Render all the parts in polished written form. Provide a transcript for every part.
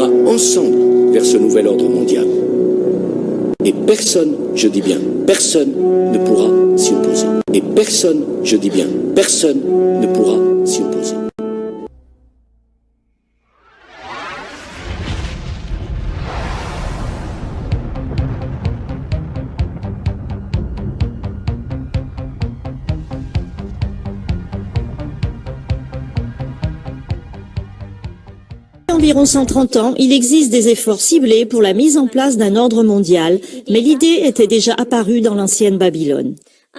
ira ensemble vers ce nouvel ordre mondial. Et personne, je dis bien, personne ne pourra s'y opposer. Et personne, je dis bien, personne ne pourra s'y opposer. Environ 130 ans, il existe des efforts ciblés pour la mise en place d'un ordre mondial, mais l'idée était déjà apparue dans l'ancienne Babylone.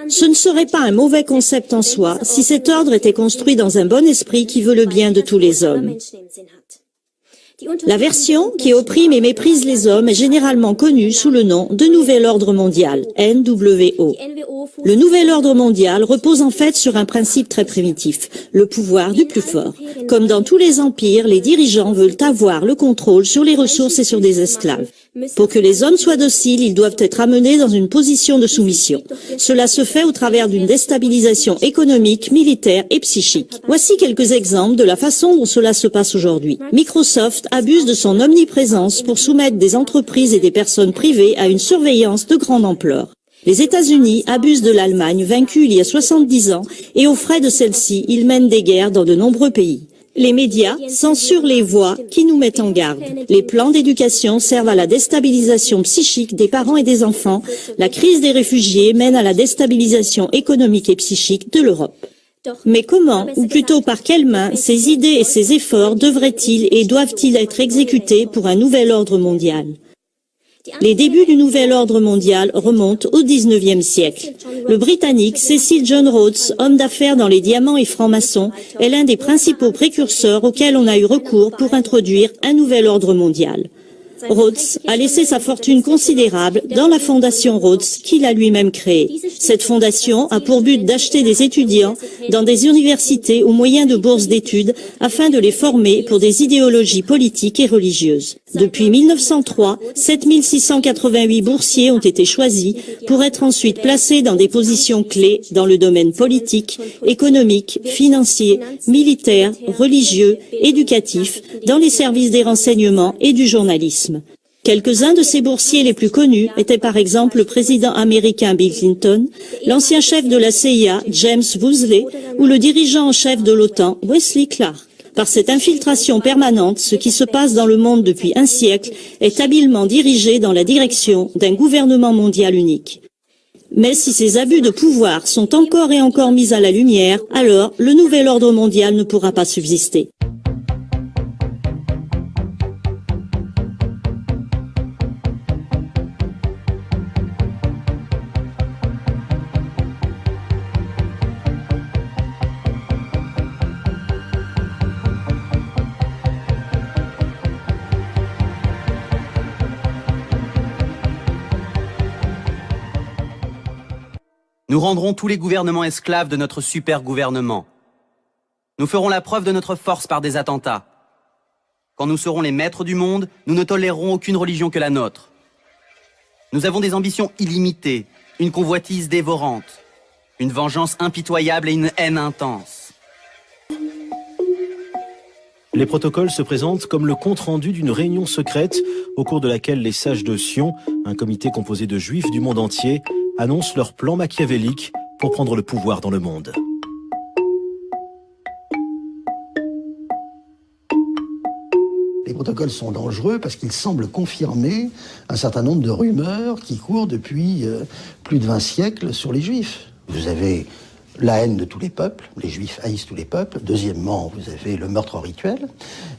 Ce ne serait pas un mauvais concept en soi si cet ordre était construit dans un bon esprit qui veut le bien de tous les hommes. La version qui opprime et méprise les hommes est généralement connue sous le nom de Nouvel Ordre Mondial, NWO. Le Nouvel Ordre Mondial repose en fait sur un principe très primitif, le pouvoir du plus fort. Comme dans tous les empires, les dirigeants veulent avoir le contrôle sur les ressources et sur des esclaves. Pour que les hommes soient dociles, ils doivent être amenés dans une position de soumission. Cela se fait au travers d'une déstabilisation économique, militaire et psychique. Voici quelques exemples de la façon dont cela se passe aujourd'hui. Microsoft abuse de son omniprésence pour soumettre des entreprises et des personnes privées à une surveillance de grande ampleur. Les États-Unis abusent de l'Allemagne, vaincue il y a 70 ans, et aux frais de celle-ci, ils mènent des guerres dans de nombreux pays. Les médias censurent les voix qui nous mettent en garde. Les plans d'éducation servent à la déstabilisation psychique des parents et des enfants. La crise des réfugiés mène à la déstabilisation économique et psychique de l'Europe. Mais comment, ou plutôt par quelles mains, ces idées et ces efforts devraient-ils et doivent-ils être exécutés pour un nouvel ordre mondial ? Les débuts du nouvel ordre mondial remontent au XIXe siècle. Le Britannique Cecil John Rhodes, homme d'affaires dans les diamants et francs-maçons, est l'un des principaux précurseurs auxquels on a eu recours pour introduire un nouvel ordre mondial. Rhodes a laissé sa fortune considérable dans la fondation Rhodes qu'il a lui-même créée. Cette fondation a pour but d'acheter des étudiants dans des universités au moyen de bourses d'études afin de les former pour des idéologies politiques et religieuses. Depuis 1903, 7688 boursiers ont été choisis pour être ensuite placés dans des positions clés dans le domaine politique, économique, financier, militaire, religieux, éducatif, dans les services des renseignements et du journalisme. Quelques-uns de ces boursiers les plus connus étaient par exemple le président américain Bill Clinton, l'ancien chef de la CIA James Woolsey ou le dirigeant en chef de l'OTAN Wesley Clark. Par cette infiltration permanente, ce qui se passe dans le monde depuis un siècle est habilement dirigé dans la direction d'un gouvernement mondial unique. Mais si ces abus de pouvoir sont encore et encore mis à la lumière, alors le nouvel ordre mondial ne pourra pas subsister. Nous rendrons tous les gouvernements esclaves de notre super gouvernement. Nous ferons la preuve de notre force par des attentats. Quand nous serons les maîtres du monde, nous ne tolérerons aucune religion que la nôtre. Nous avons des ambitions illimitées, une convoitise dévorante, une vengeance impitoyable et une haine intense. Les protocoles se présentent comme le compte-rendu d'une réunion secrète au cours de laquelle les sages de Sion, un comité composé de juifs du monde entier, annoncent leur plan machiavélique pour prendre le pouvoir dans le monde. Les protocoles sont dangereux parce qu'ils semblent confirmer un certain nombre de rumeurs qui courent depuis plus de 20 siècles sur les juifs. Vous avez la haine de tous les peuples, les juifs haïssent tous les peuples. Deuxièmement, vous avez le meurtre rituel,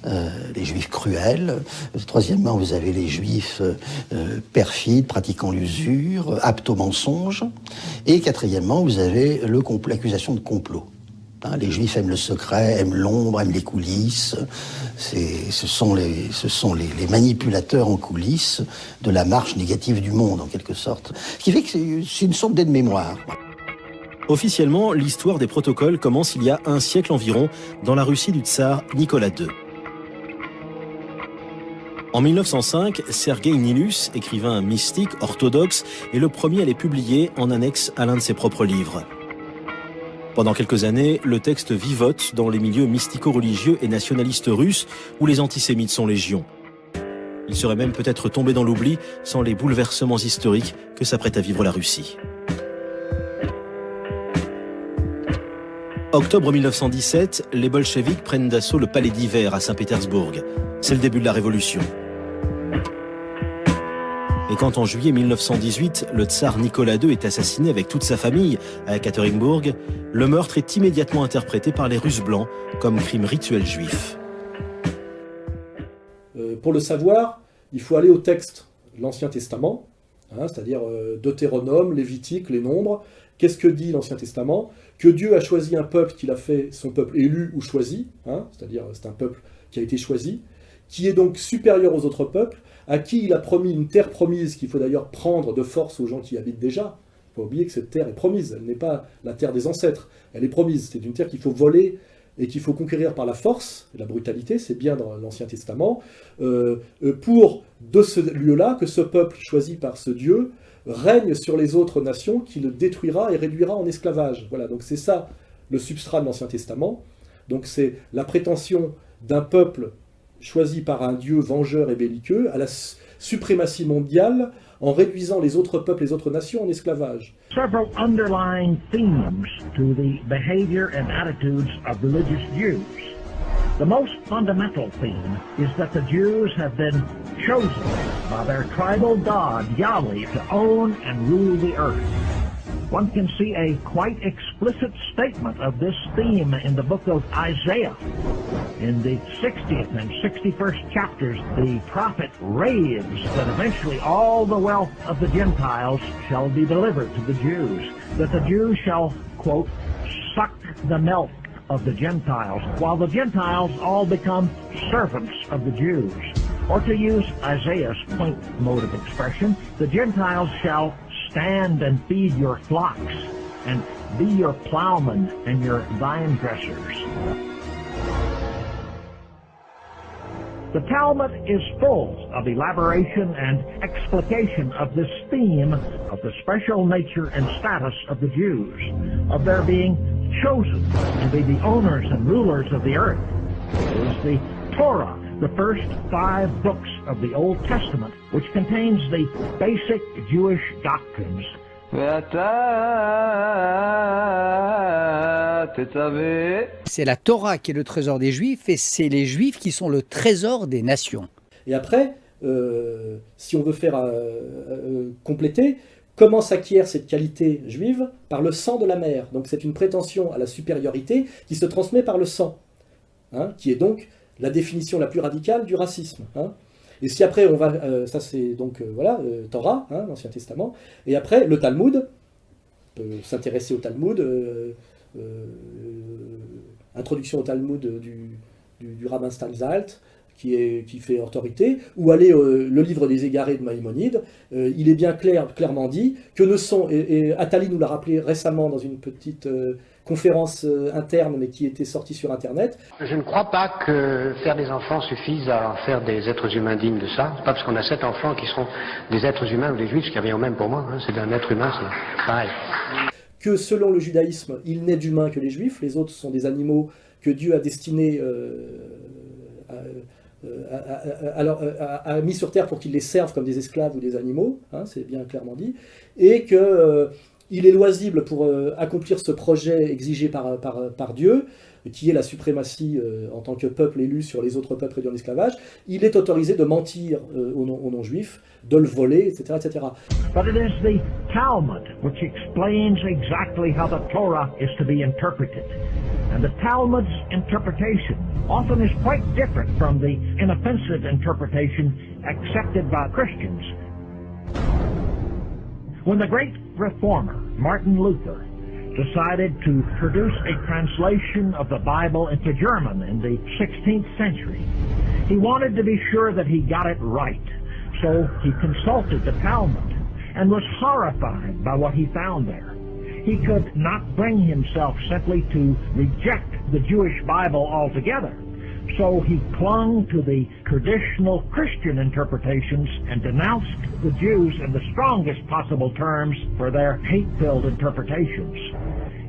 les juifs cruels. Troisièmement, vous avez les juifs perfides, pratiquant l'usure, aptes au mensonge. Et quatrièmement, vous avez l'accusation de complot. Les juifs aiment le secret, aiment l'ombre, aiment les coulisses. Ce sont les manipulateurs en coulisses de la marche négative du monde, en quelque sorte. Ce qui fait que c'est une sorte d'aide-mémoire. Officiellement, l'histoire des protocoles commence il y a un siècle environ dans la Russie du tsar Nicolas II. En 1905, Sergueï Nilus, écrivain mystique orthodoxe, est le premier à les publier en annexe à l'un de ses propres livres. Pendant quelques années, le texte vivote dans les milieux mystico-religieux et nationalistes russes où les antisémites sont légion. Il serait même peut-être tombé dans l'oubli sans les bouleversements historiques que s'apprête à vivre la Russie. Octobre 1917, les bolcheviks prennent d'assaut le palais d'hiver à Saint-Pétersbourg. C'est le début de la révolution. Et quand en juillet 1918, le tsar Nicolas II est assassiné avec toute sa famille à Ekaterinbourg, le meurtre est immédiatement interprété par les Russes blancs comme crime rituel juif. Pour le savoir, il faut aller au texte de l'Ancien Testament, c'est-à-dire Deutéronome, Lévitique, les Nombres. Qu'est-ce que dit l'Ancien Testament? Que Dieu a choisi un peuple qu'il a fait son peuple élu ou choisi, c'est-à-dire c'est un peuple qui a été choisi, qui est donc supérieur aux autres peuples, à qui il a promis une terre promise qu'il faut d'ailleurs prendre de force aux gens qui y habitent déjà. Il ne faut pas oublier que cette terre est promise, elle n'est pas la terre des ancêtres, elle est promise, c'est une terre qu'il faut voler et qu'il faut conquérir par la force, la brutalité, c'est bien dans l'Ancien Testament, pour de ce lieu-là, que ce peuple choisi par ce Dieu règne sur les autres nations, qui le détruira et réduira en esclavage. Voilà, donc c'est ça le substrat de l'Ancien Testament. Donc c'est la prétention d'un peuple choisi par un Dieu vengeur et belliqueux à la suprématie mondiale en réduisant les autres peuples, les autres nations en esclavage. Several underlying themes to the behavior and attitudes of religious Jews. The most fundamental theme is that the Jews have been chosen by their tribal god, Yahweh, to own and rule the earth. One can see a quite explicit statement of this theme in the book of Isaiah. In the 60th and 61st chapters, the prophet raves that eventually all the wealth of the Gentiles shall be delivered to the Jews, that the Jews shall, quote, suck the milk of the Gentiles, while the Gentiles all become servants of the Jews. Or to use Isaiah's quaint mode of expression, the Gentiles shall stand and feed your flocks, and be your plowmen and your vine dressers. The Talmud is full of elaboration and explication of this theme of the special nature and status of the Jews, of their being chosen to be the owners and rulers of the earth. It is the Torah, the first 5 books of the Old Testament, which contains the basic Jewish doctrines. C'est la Torah qui est le trésor des Juifs et c'est les Juifs qui sont le trésor des nations. Et après, si on veut faire compléter, comment s'acquiert cette qualité juive? Par le sang de la mère. Donc c'est une prétention à la supériorité qui se transmet par le sang, qui est donc la définition la plus radicale du racisme. Et si après on va, ça c'est donc Torah, l'Ancien Testament, et après le Talmud, on peut s'intéresser au Talmud, introduction au Talmud du rabbin Steinsaltz, qui fait autorité, ou aller le livre des égarés de Maïmonide, il est bien clairement dit que ne sont, et Attali nous l'a rappelé récemment dans une petite conférence interne, mais qui était sortie sur Internet. Je ne crois pas que faire des enfants suffise à en faire des êtres humains dignes de ça. C'est pas parce qu'on a 7 enfants qui seront des êtres humains ou des juifs, ce qui revient au même pour moi. C'est un être humain, c'est pareil. Que selon le judaïsme, il n'est d'humains que les juifs, les autres sont des animaux que Dieu a destinés a mis sur terre pour qu'ils les servent comme des esclaves ou des animaux, c'est bien clairement dit, et que il est loisible pour accomplir ce projet exigé par Dieu, qui est la suprématie en tant que peuple élu sur les autres peuples réduits en esclavage, il est autorisé de mentir aux non-juifs, de le voler, etc., etc. But it is the Talmud which explains exactly how the Torah is to be interpreted. And the Talmud's interpretation often is quite different from the inoffensive interpretation accepted by Christians. When the great reformer, Martin Luther, decided to produce a translation of the Bible into German in the 16th century, he wanted to be sure that he got it right. So he consulted the Talmud and was horrified by what he found there. He could not bring himself simply to reject the Jewish Bible altogether. So he clung to the traditional Christian interpretations and denounced the Jews in the strongest possible terms for their hate-filled interpretations.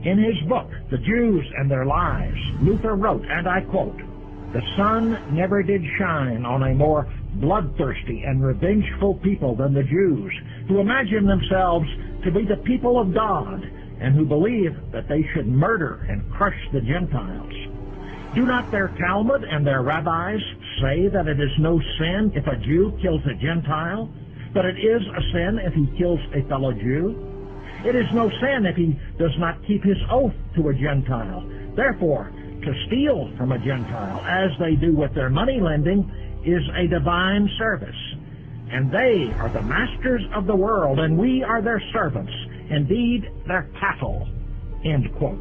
In his book, The Jews and Their Lies, Luther wrote, and I quote, "The sun never did shine on a more bloodthirsty and revengeful people than the Jews, who imagine themselves to be the people of God, and who believe that they should murder and crush the Gentiles. Do not their Talmud and their rabbis say that it is no sin if a Jew kills a Gentile, but it is a sin if he kills a fellow Jew? It is no sin if he does not keep his oath to a Gentile. Therefore, to steal from a Gentile, as they do with their money lending, is a divine service. And they are the masters of the world, and we are their servants, indeed their cattle. End quote.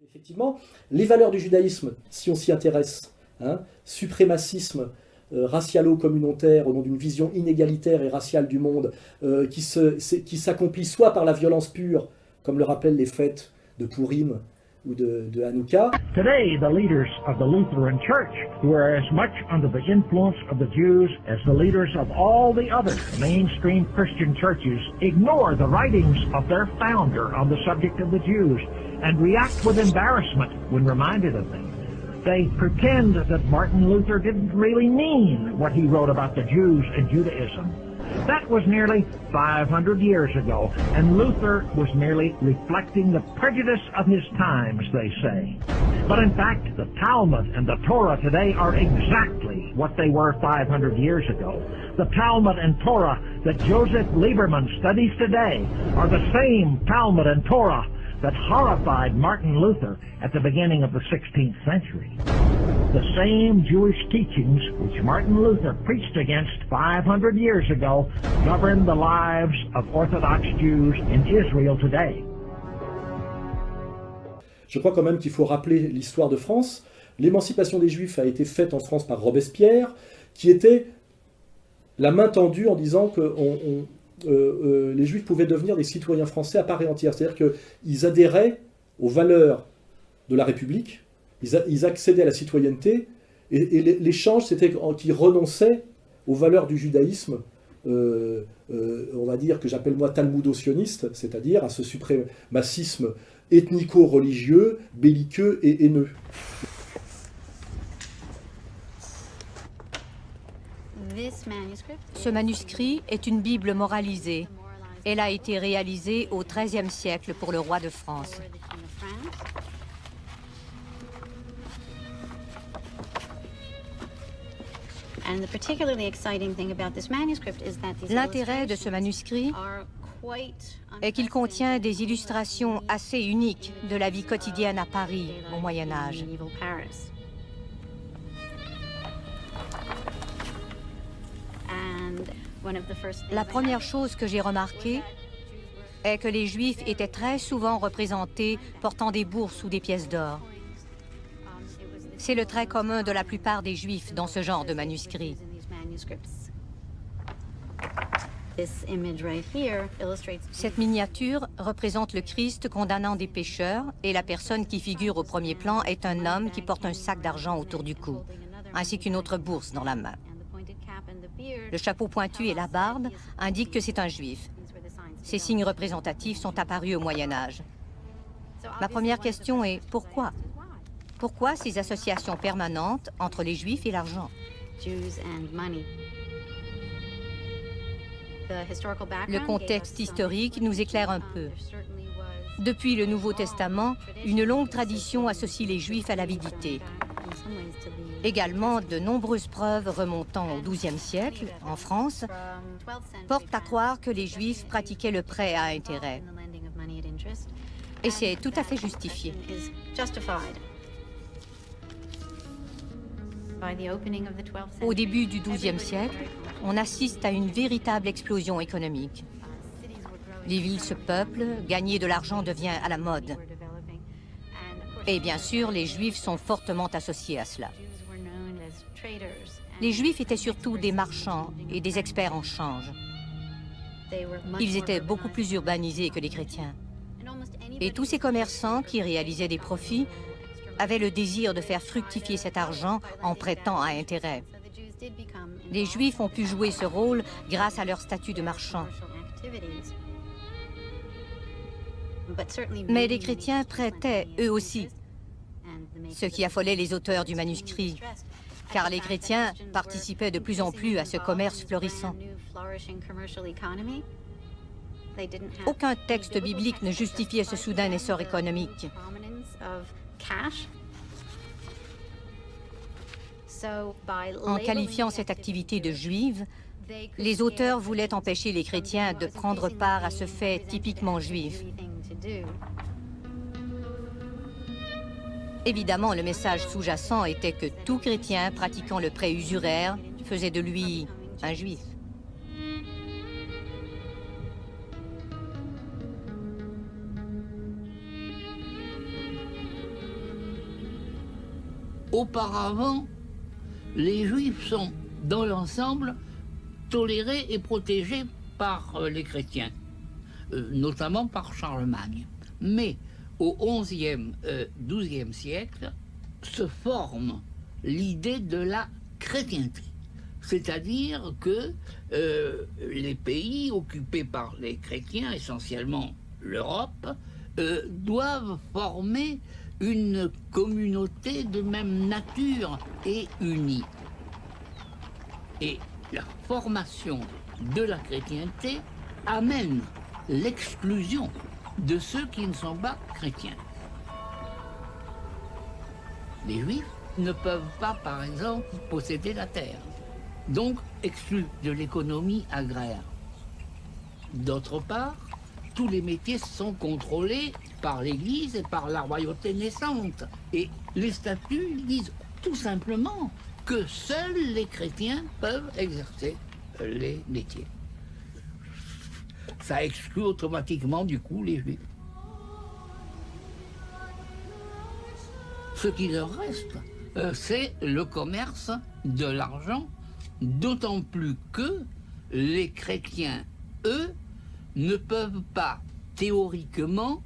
Effectivement, les valeurs du judaïsme, si on s'y intéresse, suprémacisme racialo-communautaire au nom d'une vision inégalitaire et raciale du monde, qui s'accomplit soit par la violence pure, comme le rappellent les fêtes de Purim ou de Hanouka. Today, the leaders of the Lutheran Church, who are as much under the influence of the Jews as the leaders of all the other mainstream Christian churches, ignore the writings of their founder on the subject of the Jews and react with embarrassment when reminded of them. They pretend that Martin Luther didn't really mean what he wrote about the Jews and Judaism. That was nearly 500 years ago, and Luther was merely reflecting the prejudice of his times, they say. But in fact, the Talmud and the Torah today are exactly what they were 500 years ago. The Talmud and Torah that Joseph Lieberman studies today are the same Talmud and Torah that horrified Martin Luther at the beginning of the 16th century. The same Jewish teachings which Martin Luther preached against 500 years ago govern the lives of Orthodox Jews in Israel today. Je crois quand même qu'il faut rappeler l'histoire de France. L'émancipation des Juifs a été faite en France par Robespierre, qui était la main tendue en disant que les Juifs pouvaient devenir des citoyens français à part et entière. C'est-à-dire qu'ils adhéraient aux valeurs de la République, ils accédaient à la citoyenneté, et l'échange, c'était qu'ils renonçaient aux valeurs du judaïsme on va dire, que j'appelle moi talmudo-sioniste, c'est-à-dire à ce suprémacisme ethnico-religieux, belliqueux et haineux. Ce manuscrit est une Bible moralisée. Elle a été réalisée au XIIIe siècle pour le roi de France. L'intérêt de ce manuscrit est qu'il contient des illustrations assez uniques de la vie quotidienne à Paris au Moyen Âge. La première chose que j'ai remarquée est que les Juifs étaient très souvent représentés portant des bourses ou des pièces d'or. C'est le trait commun de la plupart des Juifs dans ce genre de manuscrits. Cette miniature représente le Christ condamnant des pécheurs et la personne qui figure au premier plan est un homme qui porte un sac d'argent autour du cou, ainsi qu'une autre bourse dans la main. Le chapeau pointu et la barbe indiquent que c'est un Juif. Ces signes représentatifs sont apparus au Moyen Âge. Ma première question est pourquoi? Pourquoi ces associations permanentes entre les Juifs et l'argent? Le contexte historique nous éclaire un peu. Depuis le Nouveau Testament, une longue tradition associe les Juifs à l'avidité. Également, de nombreuses preuves remontant au XIIe siècle, en France, portent à croire que les Juifs pratiquaient le prêt à intérêt. Et c'est tout à fait justifié. Au début du XIIe siècle, on assiste à une véritable explosion économique. Les villes se peuplent, gagner de l'argent devient à la mode. Et bien sûr, les Juifs sont fortement associés à cela. Les Juifs étaient surtout des marchands et des experts en change. Ils étaient beaucoup plus urbanisés que les chrétiens. Et tous ces commerçants qui réalisaient des profits avaient le désir de faire fructifier cet argent en prêtant à intérêt. Les Juifs ont pu jouer ce rôle grâce à leur statut de marchand. Mais les chrétiens prêtaient eux aussi, ce qui affolait les auteurs du manuscrit, car les chrétiens participaient de plus en plus à ce commerce florissant. Aucun texte biblique ne justifiait ce soudain essor économique. En qualifiant cette activité de juive, les auteurs voulaient empêcher les chrétiens de prendre part à ce fait typiquement juif. Évidemment, le message sous-jacent était que tout chrétien pratiquant le prêt usuraire faisait de lui un juif. Auparavant, les Juifs sont, dans l'ensemble, tolérés et protégés par les chrétiens, notamment par Charlemagne. Mais au XIe, XIIe siècle, se forme l'idée de la chrétienté. C'est-à-dire que les pays occupés par les chrétiens, essentiellement l'Europe, doivent former une communauté de même nature et unie. Et la formation de la chrétienté amène l'exclusion de ceux qui ne sont pas chrétiens. Les Juifs ne peuvent pas, par exemple, posséder la terre, donc exclus de l'économie agraire. D'autre part, tous les métiers sont contrôlés par l'Église et par la royauté naissante. Et les statuts disent tout simplement que seuls les chrétiens peuvent exercer les métiers. Ça exclut automatiquement, du coup, les Juifs. Ce qui leur reste, c'est le commerce de l'argent, d'autant plus que les chrétiens, eux, ne peuvent pas, théoriquement,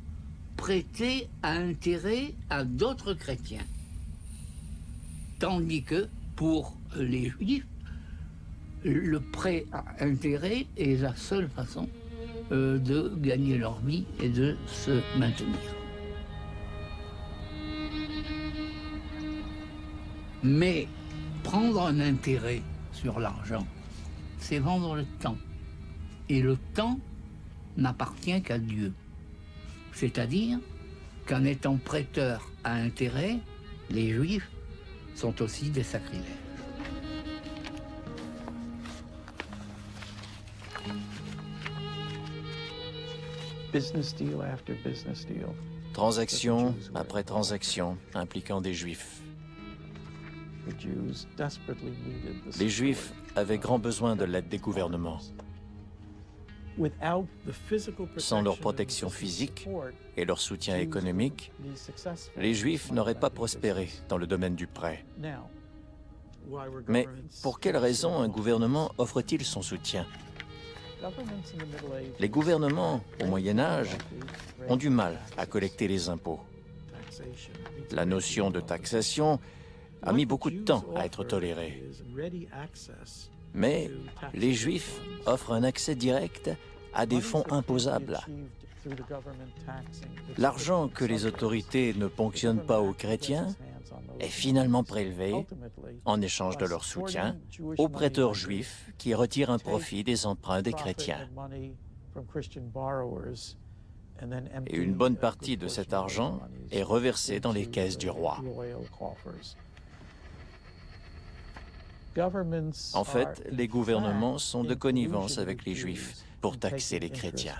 prêter à intérêt à d'autres chrétiens. Tandis que, pour les Juifs, le prêt à intérêt est la seule façon de gagner leur vie et de se maintenir. Mais prendre un intérêt sur l'argent, c'est vendre le temps. Et le temps n'appartient qu'à Dieu. C'est-à-dire qu'en étant prêteurs à intérêt, les Juifs sont aussi des sacrilèges. Transaction après transaction impliquant des Juifs. Les Juifs avaient grand besoin de l'aide des gouvernements. Sans leur protection physique et leur soutien économique, les Juifs n'auraient pas prospéré dans le domaine du prêt. Mais pour quelle raison un gouvernement offre-t-il son soutien? Les gouvernements, au Moyen-Âge, ont du mal à collecter les impôts. La notion de taxation a mis beaucoup de temps à être tolérée. Mais les Juifs offrent un accès direct à des fonds imposables. L'argent que les autorités ne ponctionnent pas aux chrétiens est finalement prélevé, en échange de leur soutien, aux prêteurs juifs qui retirent un profit des emprunts des chrétiens. Et une bonne partie de cet argent est reversée dans les caisses du roi. En fait, les gouvernements sont de connivence avec les Juifs pour taxer les chrétiens.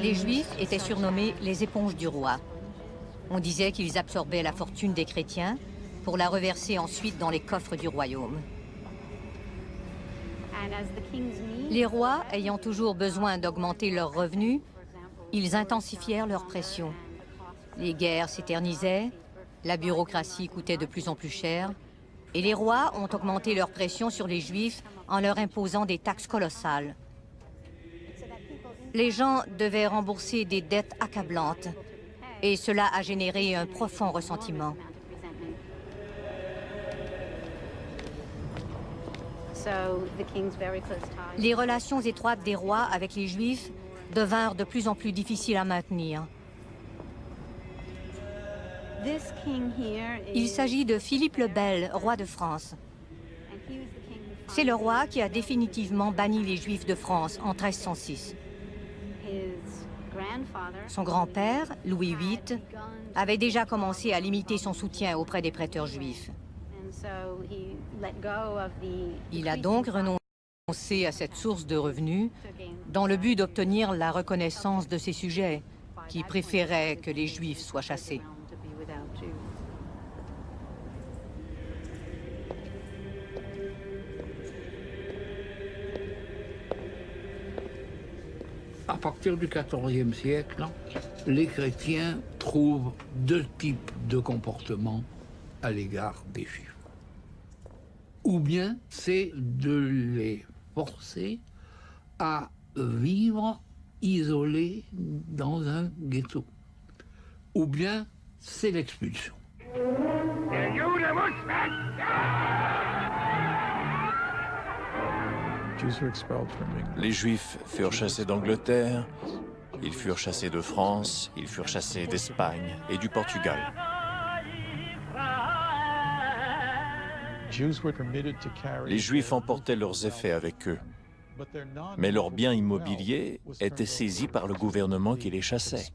Les Juifs étaient surnommés les éponges du roi. On disait qu'ils absorbaient la fortune des chrétiens pour la reverser ensuite dans les coffres du royaume. Les rois, ayant toujours besoin d'augmenter leurs revenus, ils intensifièrent leur pression. Les guerres s'éternisaient, la bureaucratie coûtait de plus en plus cher, et les rois ont augmenté leur pression sur les Juifs en leur imposant des taxes colossales. Les gens devaient rembourser des dettes accablantes, et cela a généré un profond ressentiment. Les relations étroites des rois avec les Juifs devinrent de plus en plus difficiles à maintenir. Il s'agit de Philippe le Bel, roi de France. C'est le roi qui a définitivement banni les Juifs de France en 1306. Son grand-père, Louis VIII, avait déjà commencé à limiter son soutien auprès des prêteurs juifs. Il a donc renoncé à cette source de revenus dans le but d'obtenir la reconnaissance de ses sujets, qui préféraient que les Juifs soient chassés. À partir du XIVe siècle, les chrétiens trouvent deux types de comportements à l'égard des Juifs. Ou bien c'est de les forcer à vivre isolés dans un ghetto. Ou bien c'est l'expulsion. Les Juifs furent chassés d'Angleterre, ils furent chassés de France, ils furent chassés d'Espagne et du Portugal. Les Juifs emportaient leurs effets avec eux, mais leurs biens immobiliers étaient saisis par le gouvernement qui les chassait.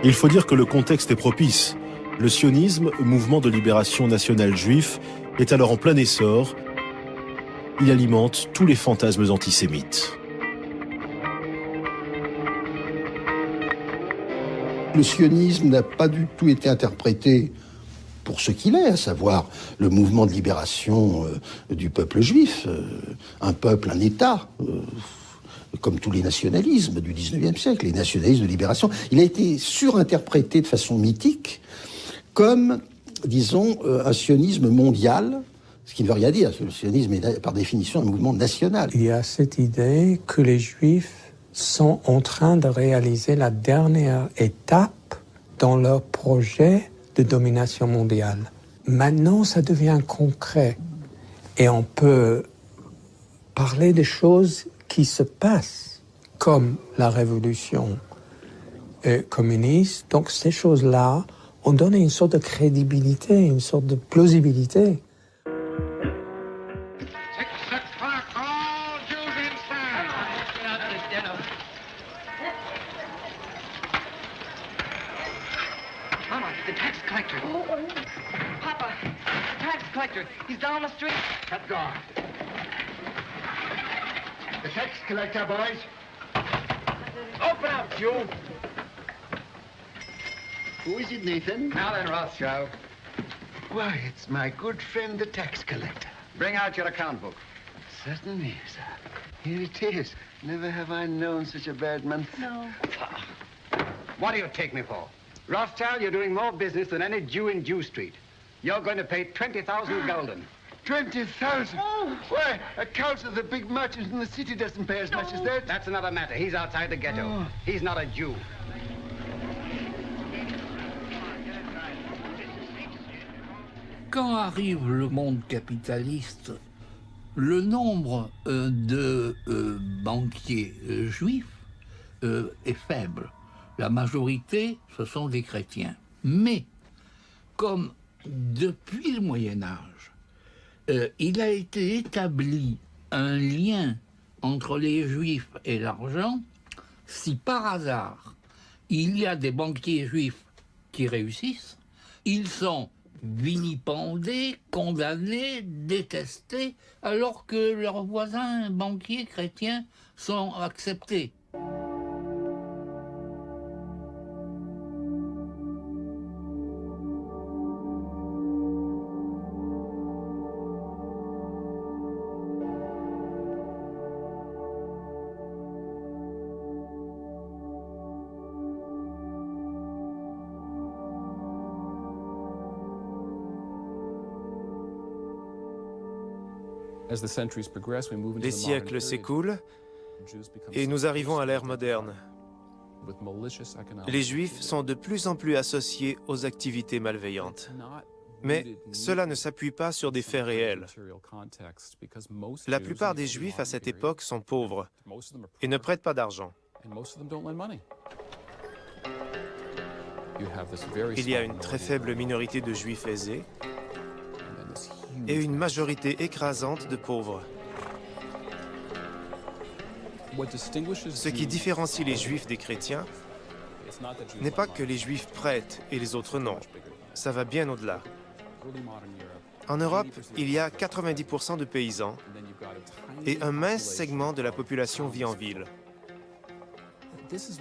Il faut dire que le contexte est propice. Le sionisme, mouvement de libération nationale juif, est alors en plein essor. Il alimente tous les fantasmes antisémites. Le sionisme n'a pas du tout été interprété pour ce qu'il est, à savoir le mouvement de libération du peuple juif, un peuple, un État, comme tous les nationalismes du XIXe siècle, les nationalismes de libération. Il a été surinterprété de façon mythique comme, disons, un sionisme mondial Ce qui ne veut rien dire, parce que le sionisme est par définition un mouvement national. Il y a cette idée que les Juifs sont en train de réaliser la dernière étape dans leur projet de domination mondiale. Maintenant, ça devient concret et on peut parler des choses qui se passent, comme la révolution communiste. Donc ces choses-là ont donné une sorte de crédibilité, une sorte de plausibilité. He's down the street. Let go. The tax collector, boys. Open up, you. Who is it, Nathan? Alan Rothschild. Why, it's my good friend, the tax collector. Bring out your account book. Certainly, sir. Here it is. Never have I known such a bad month. No. What do you take me for? Rothschild, you're doing more business than any Jew in Jew Street. You're going to pay 20,000 gulden. 20,000? Oh. Why, a council of the big merchants in the city doesn't pay as much as that. That's another matter. He's outside the ghetto. Oh. He's not a Jew. Quand arrive le monde capitaliste, le nombre de banquiers juifs est faible. La majorité, ce sont des chrétiens. Mais, comme depuis le Moyen-Âge, il a été établi un lien entre les Juifs et l'argent, si par hasard il y a des banquiers juifs qui réussissent, ils sont vilipendés, condamnés, détestés, alors que leurs voisins banquiers chrétiens sont acceptés. Les siècles s'écoulent et nous arrivons à l'ère moderne. Les Juifs sont de plus en plus associés aux activités malveillantes. Mais cela ne s'appuie pas sur des faits réels. La plupart des Juifs à cette époque sont pauvres et ne prêtent pas d'argent. Il y a une très faible minorité de Juifs aisés et une majorité écrasante de pauvres. Ce qui différencie les Juifs des chrétiens n'est pas que les Juifs prêtent et les autres non. Ça va bien au-delà. En Europe, il y a 90% de paysans et un mince segment de la population vit en ville.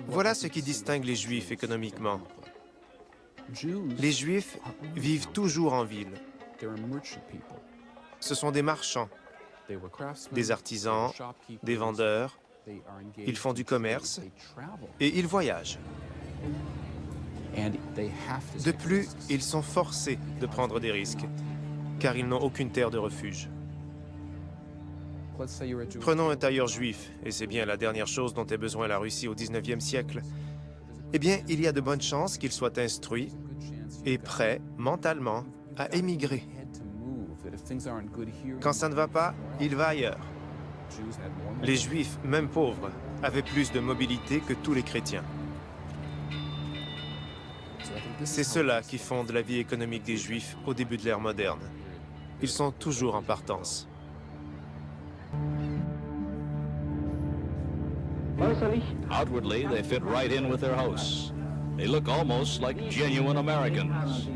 Voilà ce qui distingue les Juifs économiquement. Les Juifs vivent toujours en ville. Ce sont des marchands, des artisans, des vendeurs. Ils font du commerce et ils voyagent. De plus, ils sont forcés de prendre des risques, car ils n'ont aucune terre de refuge. Prenons un tailleur juif, et c'est bien la dernière chose dont ait besoin la Russie au XIXe siècle. Eh bien, il y a de bonnes chances qu'il soit instruit et prêt, mentalement, à émigrer. Quand ça ne va pas, il va ailleurs. Les Juifs, même pauvres, avaient plus de mobilité que tous les chrétiens. C'est cela qui fonde la vie économique des Juifs au début de l'ère moderne. Ils sont toujours en partance. Outwardly, they fit right in with their hosts. They look almost like genuine Americans.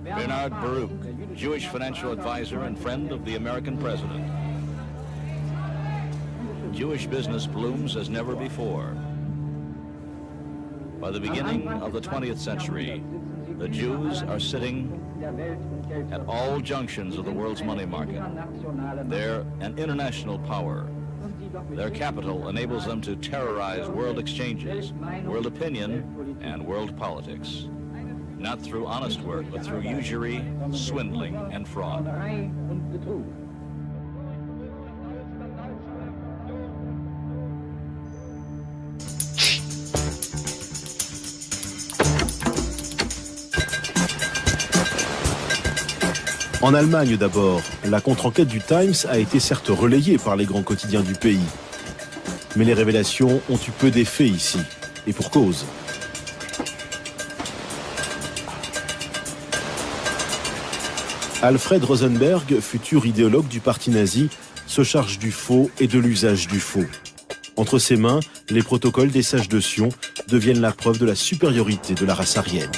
Bernard Baruch, Jewish financial advisor and friend of the American president. Jewish business blooms as never before. By the beginning of the 20th century, the Jews are sitting at all junctions of the world's money market. They're an international power. Their capital enables them to terrorize world exchanges, world opinion, and world politics. not through honest work, but through usury, swindling, and fraud. En Allemagne d'abord, la contre-enquête du Times a été certes relayée par les grands quotidiens du pays. Mais les révélations ont eu peu d'effet ici, et pour cause. Alfred Rosenberg, futur idéologue du parti nazi, se charge du faux et de l'usage du faux. Entre ses mains, les protocoles des sages de Sion deviennent la preuve de la supériorité de la race aryenne.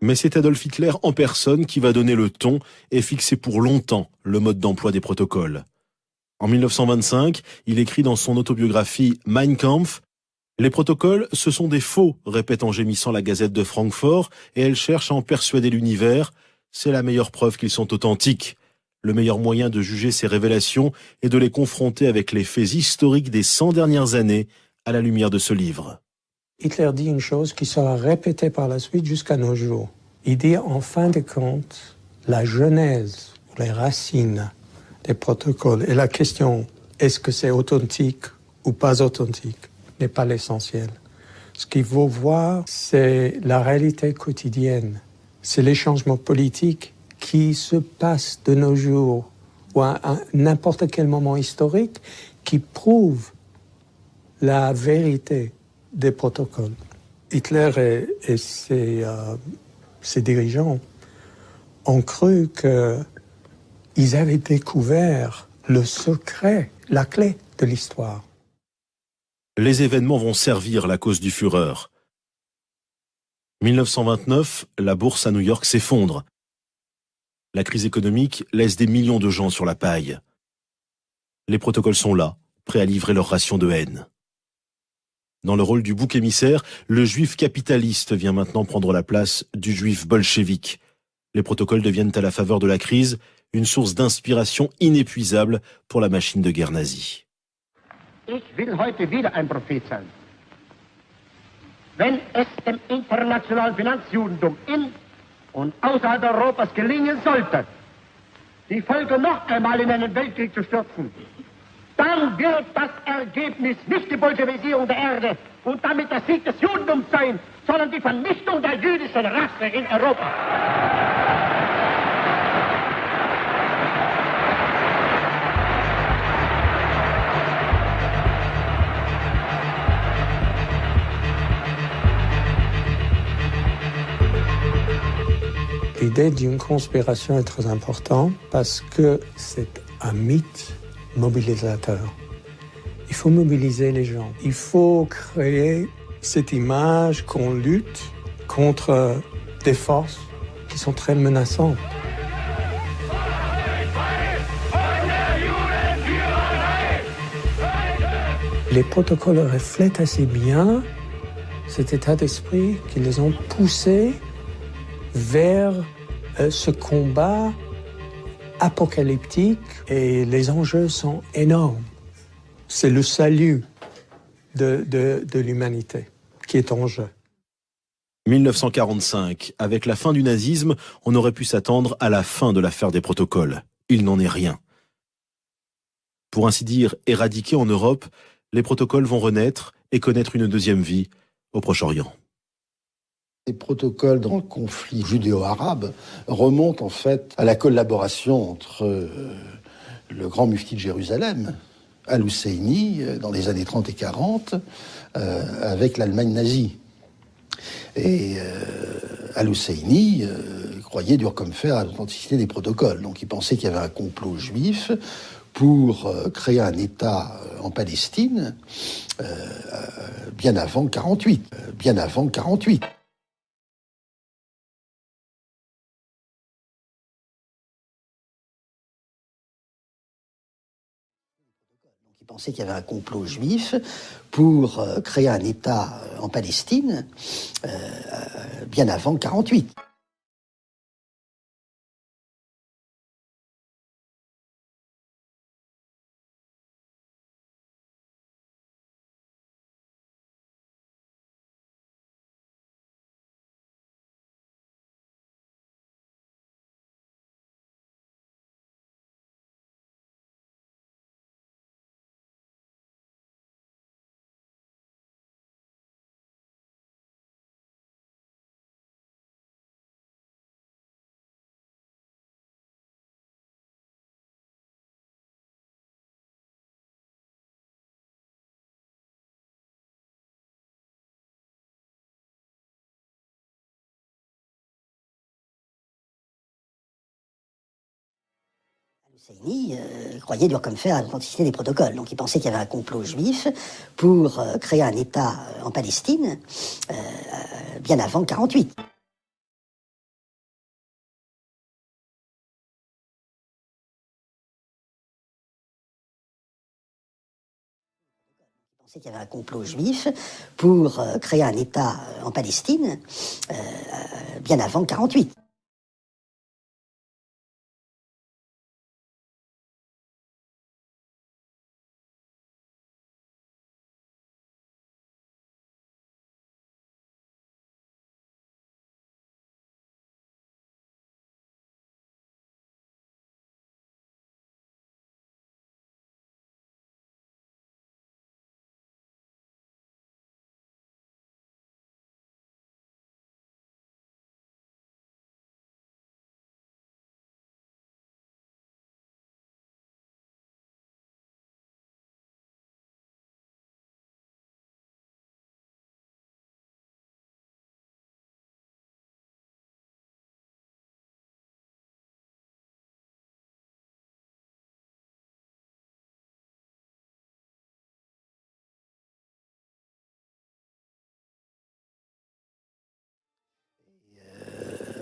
Mais c'est Adolf Hitler en personne qui va donner le ton et fixer pour longtemps le mode d'emploi des protocoles. En 1925, il écrit dans son autobiographie Mein Kampf « Les protocoles, ce sont des faux », répète en gémissant la Gazette de Francfort, et elle cherche à en persuader l'univers. C'est la meilleure preuve qu'ils sont authentiques. Le meilleur moyen de juger ces révélations est de les confronter avec les faits historiques des 100 dernières années à la lumière de ce livre. Hitler dit une chose qui sera répétée par la suite jusqu'à nos jours. Il dit en fin de compte, la genèse, les racines des protocoles et la question est-ce que c'est authentique ou pas authentique n'est pas l'essentiel. Ce qu'il faut voir, c'est la réalité quotidienne. C'est les changements politiques qui se passent de nos jours ou à n'importe quel moment historique qui prouvent la vérité des protocoles. Hitler et ses dirigeants ont cru qu'ils avaient découvert le secret, la clé de l'histoire. Les événements vont servir la cause du Führer. 1929, la bourse à New York s'effondre. La crise économique laisse des millions de gens sur la paille. Les protocoles sont là, prêts à livrer leur ration de haine. Dans le rôle du bouc émissaire, le juif capitaliste vient maintenant prendre la place du juif bolchevique. Les protocoles deviennent à la faveur de la crise une source d'inspiration inépuisable pour la machine de guerre nazie. Ich will heute wieder ein Prophet sein. Wenn es dem internationalen Finanzjudentum in und außerhalb Europas gelingen sollte, die Völker noch einmal in einen Weltkrieg zu stürzen, dann wird das Ergebnis nicht die Bolschewisierung der Erde und damit der Sieg des Judentums sein, sondern die Vernichtung der jüdischen Rasse in Europa. L'idée d'une conspiration est très importante parce que c'est un mythe mobilisateur. Il faut mobiliser les gens. Il faut créer cette image qu'on lutte contre des forces qui sont très menaçantes. Les protocoles reflètent assez bien cet état d'esprit qui les ont poussés vers ce combat apocalyptique et les enjeux sont énormes. C'est le salut de l'humanité qui est en jeu. 1945, avec la fin du nazisme, on aurait pu s'attendre à la fin de l'affaire des protocoles. Il n'en est rien. Pour ainsi dire, éradiqués en Europe, les protocoles vont renaître et connaître une deuxième vie au Proche-Orient. Les protocoles dans le conflit judéo-arabe remontent en fait à la collaboration entre le grand mufti de Jérusalem, Al-Husseini, dans les années 30 et 40, avec l'Allemagne nazie. Et Al-Husseini croyait dur comme fer à l'authenticité des protocoles. Donc il pensait qu'il y avait un complot juif pour créer un État en Palestine bien avant 48. Il pensait qu'il y avait un complot juif pour créer un État en Palestine bien avant 48. Husseini croyait dur comme fer à l'authenticité des protocoles. Donc il pensait qu'il y avait un complot juif pour créer un État en Palestine bien avant 1948. Il pensait qu'il y avait un complot juif pour créer un État en Palestine bien avant 1948.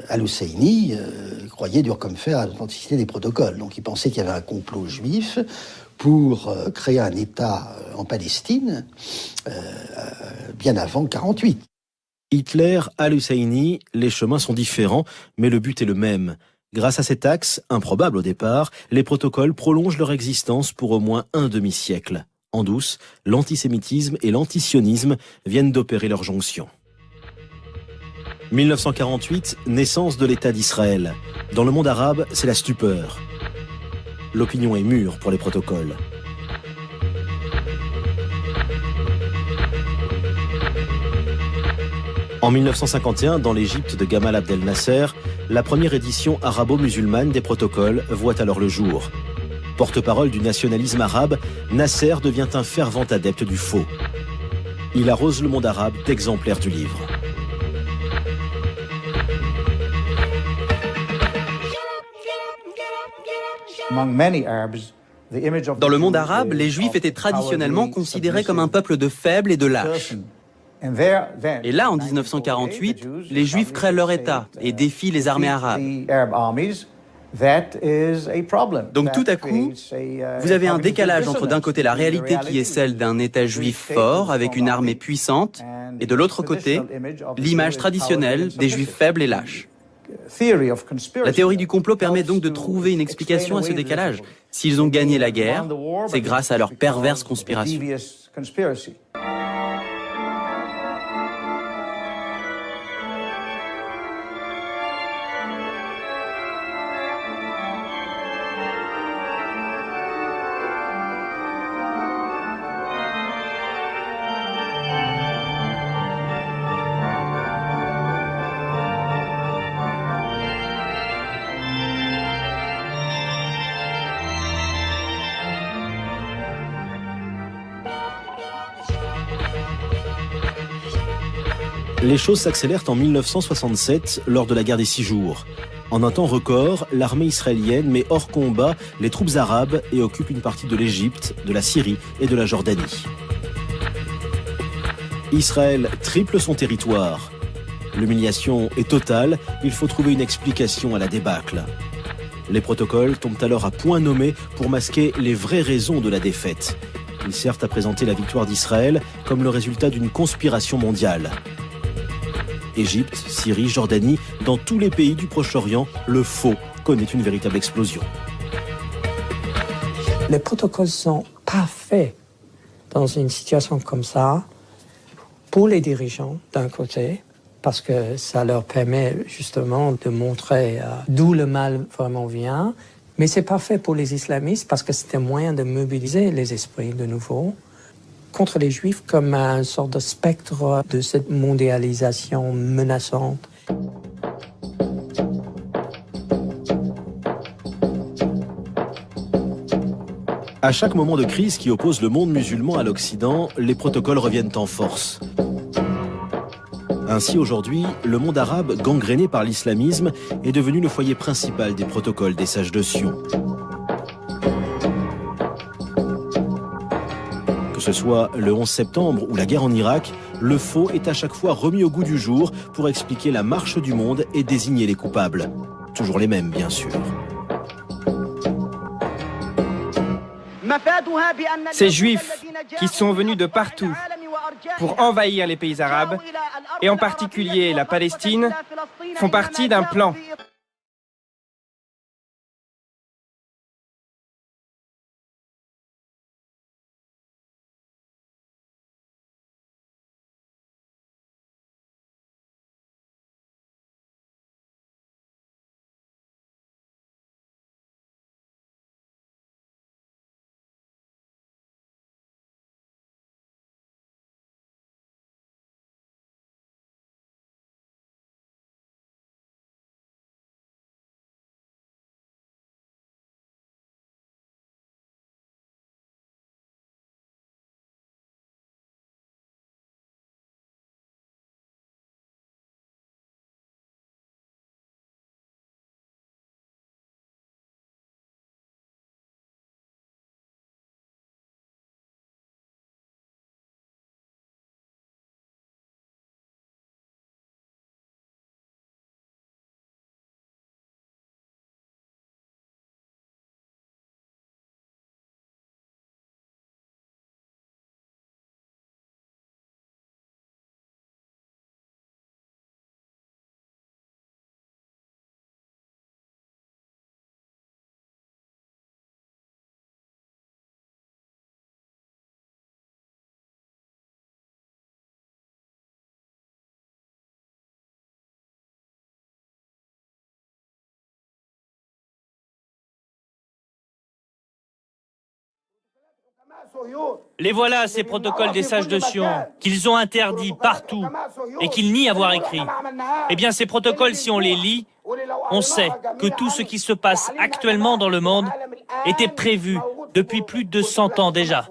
Al-Husseini croyait dur comme fer à l'authenticité des protocoles. Donc il pensait qu'il y avait un complot juif pour créer un État en Palestine bien avant 1948. Hitler, Al-Husseini, les chemins sont différents, mais le but est le même. Grâce à cet axe, improbable au départ, les protocoles prolongent leur existence pour au moins un demi-siècle. En douce, l'antisémitisme et l'antisionisme viennent d'opérer leur jonction. 1948, naissance de l'État d'Israël. Dans le monde arabe, c'est la stupeur. L'opinion est mûre pour les protocoles. En 1951, dans l'Égypte de Gamal Abdel Nasser, la première édition arabo-musulmane des protocoles voit alors le jour. Porte-parole du nationalisme arabe, Nasser devient un fervent adepte du faux. Il arrose le monde arabe d'exemplaires du livre. Dans le monde arabe, les Juifs étaient traditionnellement considérés comme un peuple de faibles et de lâches. Et là, en 1948, les Juifs créent leur État et défient les armées arabes. Donc tout à coup, vous avez un décalage entre d'un côté la réalité qui est celle d'un État juif fort avec une armée puissante, et de l'autre côté, l'image traditionnelle des Juifs faibles et lâches. La théorie du complot permet donc de trouver une explication à ce décalage. S'ils ont gagné la guerre, c'est grâce à leur perverse conspiration. Les choses s'accélèrent en 1967 lors de la guerre des 6 jours. En un temps record, l'armée israélienne met hors combat les troupes arabes et occupe une partie de l'Égypte, de la Syrie et de la Jordanie. Israël triple son territoire. L'humiliation est totale, il faut trouver une explication à la débâcle. Les protocoles tombent alors à point nommé pour masquer les vraies raisons de la défaite. Ils servent à présenter la victoire d'Israël comme le résultat d'une conspiration mondiale. Égypte, Syrie, Jordanie, dans tous les pays du Proche-Orient, le faux connaît une véritable explosion. Les protocoles sont parfaits dans une situation comme ça pour les dirigeants d'un côté, parce que ça leur permet justement de montrer d'où le mal vraiment vient, mais c'est parfait pour les islamistes parce que c'est un moyen de mobiliser les esprits de nouveau contre les Juifs comme une sorte de spectre de cette mondialisation menaçante. À chaque moment de crise qui oppose le monde musulman à l'Occident, les protocoles reviennent en force. Ainsi, aujourd'hui, le monde arabe, gangréné par l'islamisme, est devenu le foyer principal des protocoles des sages de Sion. ce soit le 11 septembre ou la guerre en Irak, le faux est à chaque fois remis au goût du jour pour expliquer la marche du monde et désigner les coupables. Toujours les mêmes, bien sûr. Ces Juifs qui sont venus de partout pour envahir les pays arabes, et en particulier la Palestine, font partie d'un plan. Les voilà, ces protocoles des sages de Sion, qu'ils ont interdits partout et qu'ils nient avoir écrits. Eh bien, ces protocoles, si on les lit, on sait que tout ce qui se passe actuellement dans le monde était prévu depuis plus de 100 ans déjà.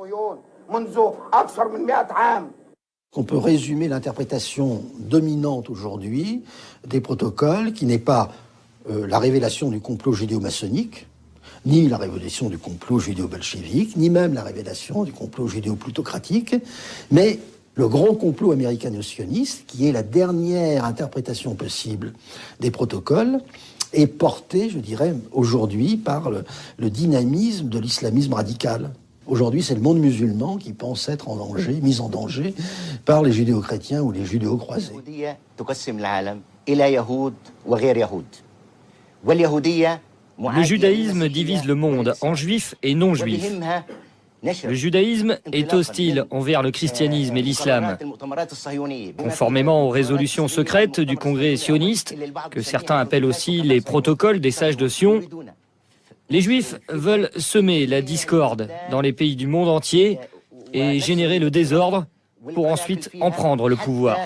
On peut résumer l'interprétation dominante aujourd'hui des protocoles, qui n'est pas la révélation du complot judéo-maçonnique, ni la révélation du complot judéo-bolchevique, ni même la révélation du complot judéo-plutocratique, mais le grand complot américano-sioniste, qui est la dernière interprétation possible des protocoles, est porté, je dirais, aujourd'hui par le dynamisme de l'islamisme radical. Aujourd'hui, c'est le monde musulman qui pense être en danger, mis en danger par les judéo-chrétiens ou les judéo-croisés. Le judaïsme divise le monde en juifs et non-juifs. Le judaïsme est hostile envers le christianisme et l'islam. Conformément aux résolutions secrètes du congrès sioniste, que certains appellent aussi les protocoles des sages de Sion, les juifs veulent semer la discorde dans les pays du monde entier et générer le désordre pour ensuite en prendre le pouvoir.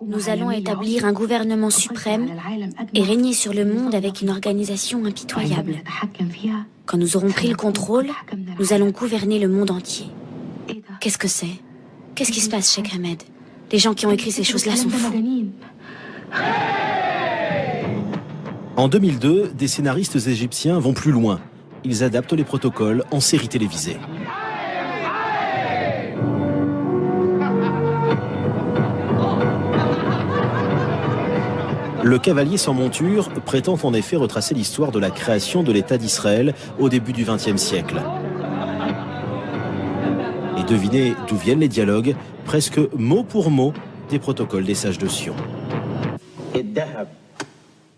Nous allons établir un gouvernement suprême et régner sur le monde avec une organisation impitoyable. Quand nous aurons pris le contrôle, nous allons gouverner le monde entier. Qu'est-ce que c'est? Qu'est-ce qui se passe, Cheikh Ahmed? Les gens qui ont écrit ces choses-là sont fous. En 2002, des scénaristes égyptiens vont plus loin. Ils adaptent les protocoles en série télévisée. Le cavalier sans monture prétend en effet retracer l'histoire de la création de l'État d'Israël au début du XXe siècle. Devinez d'où viennent les dialogues, presque mot pour mot, des protocoles des sages de Sion.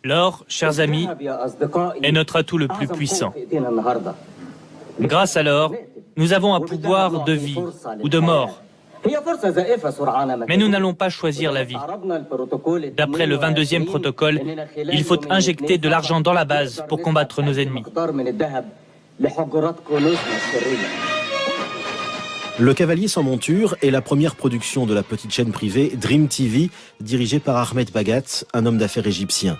L'or, chers amis, est notre atout le plus puissant. Grâce à l'or, nous avons un pouvoir de vie ou de mort. Mais nous n'allons pas choisir la vie. D'après le 22e protocole, il faut injecter de l'argent dans la base pour combattre nos ennemis. Le Cavalier sans monture est la première production de la petite chaîne privée Dream TV, dirigée par Ahmed Bagat, un homme d'affaires égyptien.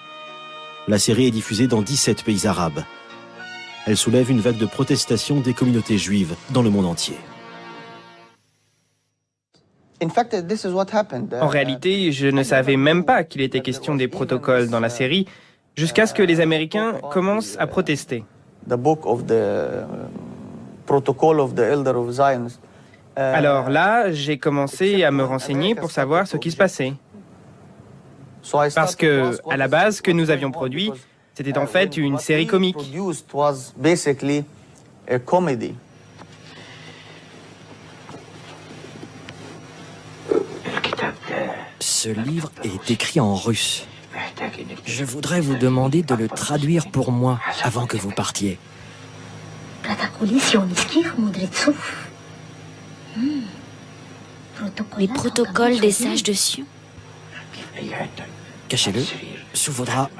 La série est diffusée dans 17 pays arabes. Elle soulève une vague de protestation des communautés juives dans le monde entier. En réalité, je ne savais même pas qu'il était question des protocoles dans la série, jusqu'à ce que les Américains commencent à protester. Alors là, j'ai commencé à me renseigner pour savoir ce qui se passait. Parce que, à la base, ce que nous avions produit, c'était en fait une série comique. Ce livre est écrit en russe. Je voudrais vous demander de le traduire pour moi avant que vous partiez. Les protocoles des sages de Sion. Cachez-le sous vos draps,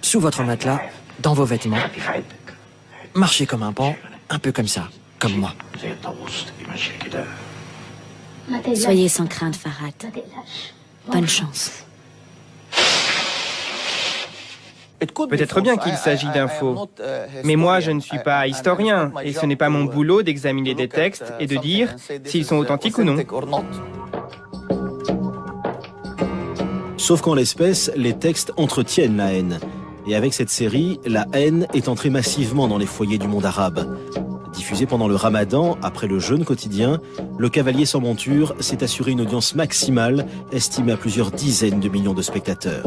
sous votre matelas, dans vos vêtements. Marchez comme un pan, un peu comme ça, comme moi. Soyez sans crainte, Farhad. Bonne chance. Peut-être bien qu'il s'agit d'infos, mais moi je ne suis pas historien et ce n'est pas mon boulot d'examiner des textes et de dire s'ils sont authentiques ou non. Sauf qu'en l'espèce, les textes entretiennent la haine. Et avec cette série, la haine est entrée massivement dans les foyers du monde arabe. Diffusé pendant le Ramadan, après le jeûne quotidien, Le Cavalier sans monture s'est assuré une audience maximale, estimée à plusieurs dizaines de millions de spectateurs.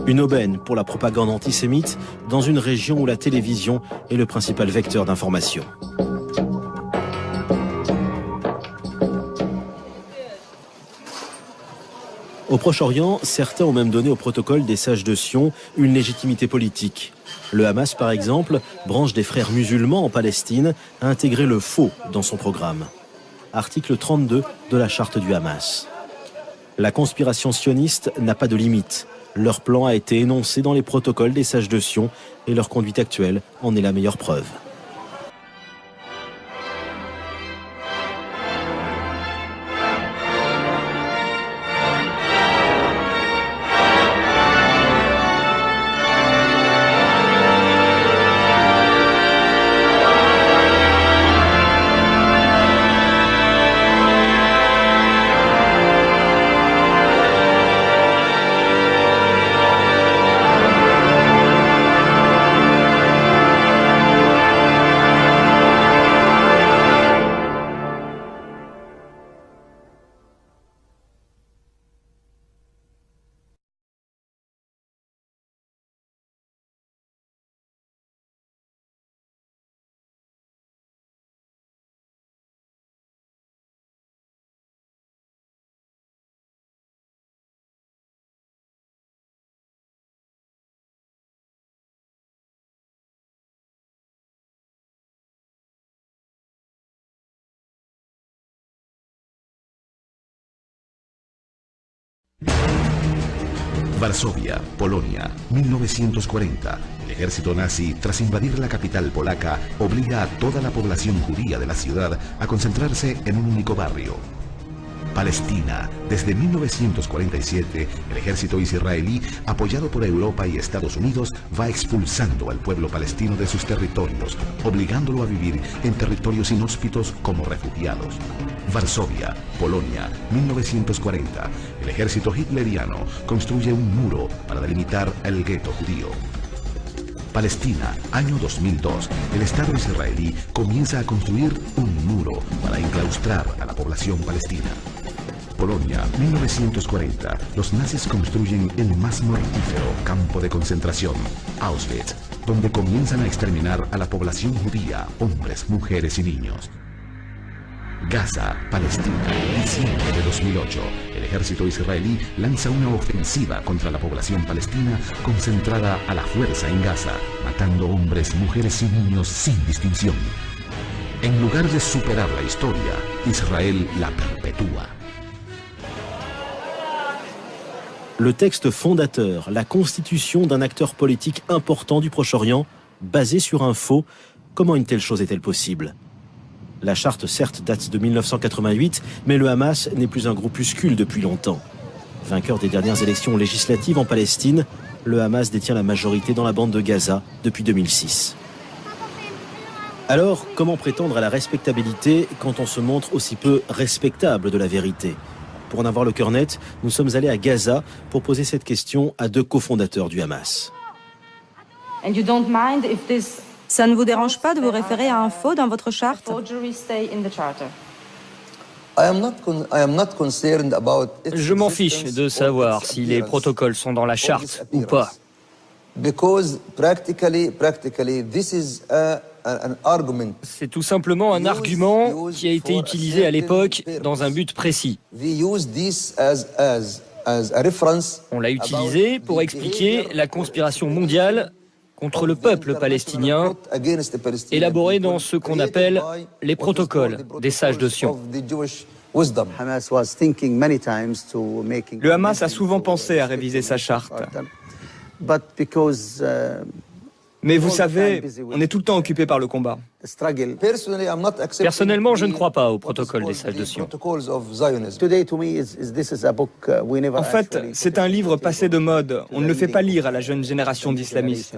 Une aubaine pour la propagande antisémite dans une région où la télévision est le principal vecteur d'information. Au Proche-Orient, certains ont même donné au protocole des sages de Sion une légitimité politique. Le Hamas, par exemple, branche des frères musulmans en Palestine, a intégré le faux dans son programme. Article 32 de la charte du Hamas. La conspiration sioniste n'a pas de limite. Leur plan a été énoncé dans les protocoles des sages de Sion et leur conduite actuelle en est la meilleure preuve. Varsovia, Polonia, 1940. El ejército nazi, tras invadir la capital polaca, obliga a toda la población judía de la ciudad a concentrarse en un único barrio. Palestina. Desde 1947, el ejército israelí, apoyado por Europa y Estados Unidos, va expulsando al pueblo palestino de sus territorios, obligándolo a vivir en territorios inhóspitos como refugiados. Varsovia, Polonia, 1940. El ejército hitleriano construye un muro para delimitar el gueto judío. Palestina, año 2002. El Estado israelí comienza a construir un muro para enclaustrar a la población palestina. Polonia, 1940. Los nazis construyen el más mortífero campo de concentración, Auschwitz. donde comienzan a exterminar a la población judía, hombres, mujeres y niños. Gaza, Palestina, diciembre de 2008. El ejército israelí lanza una ofensiva contra la población palestina concentrada a la fuerza en Gaza, matando hombres, mujeres y niños sin distinción. En lugar de superar la historia, Israël la perpétúa. Le texte fondateur, la constitution d'un acteur politique important du Proche-Orient, basé sur un faux, comment une telle chose est-elle possible? La charte, certes, date de 1988, mais le Hamas n'est plus un groupuscule depuis longtemps. Vainqueur des dernières élections législatives en Palestine, le Hamas détient la majorité dans la bande de Gaza depuis 2006. Alors, comment prétendre à la respectabilité quand on se montre aussi peu respectable de la vérité? Pour en avoir le cœur net, nous sommes allés à Gaza pour poser cette question à deux cofondateurs du Hamas. Ça ne vous dérange pas de vous référer à un faux dans votre charte? Je m'en fiche de savoir si les protocoles sont dans la charte ou pas. C'est tout simplement un argument qui a été utilisé à l'époque dans un but précis. On l'a utilisé pour expliquer la conspiration mondiale contre le peuple palestinien, élaborée dans ce qu'on appelle les protocoles des sages de Sion. Le Hamas a souvent pensé à réviser sa charte. Mais vous savez, on est tout le temps occupé par le combat. Personnellement, je ne crois pas au protocole des sages de Sion. En fait, c'est un livre passé de mode. On ne le fait pas lire à la jeune génération d'islamistes.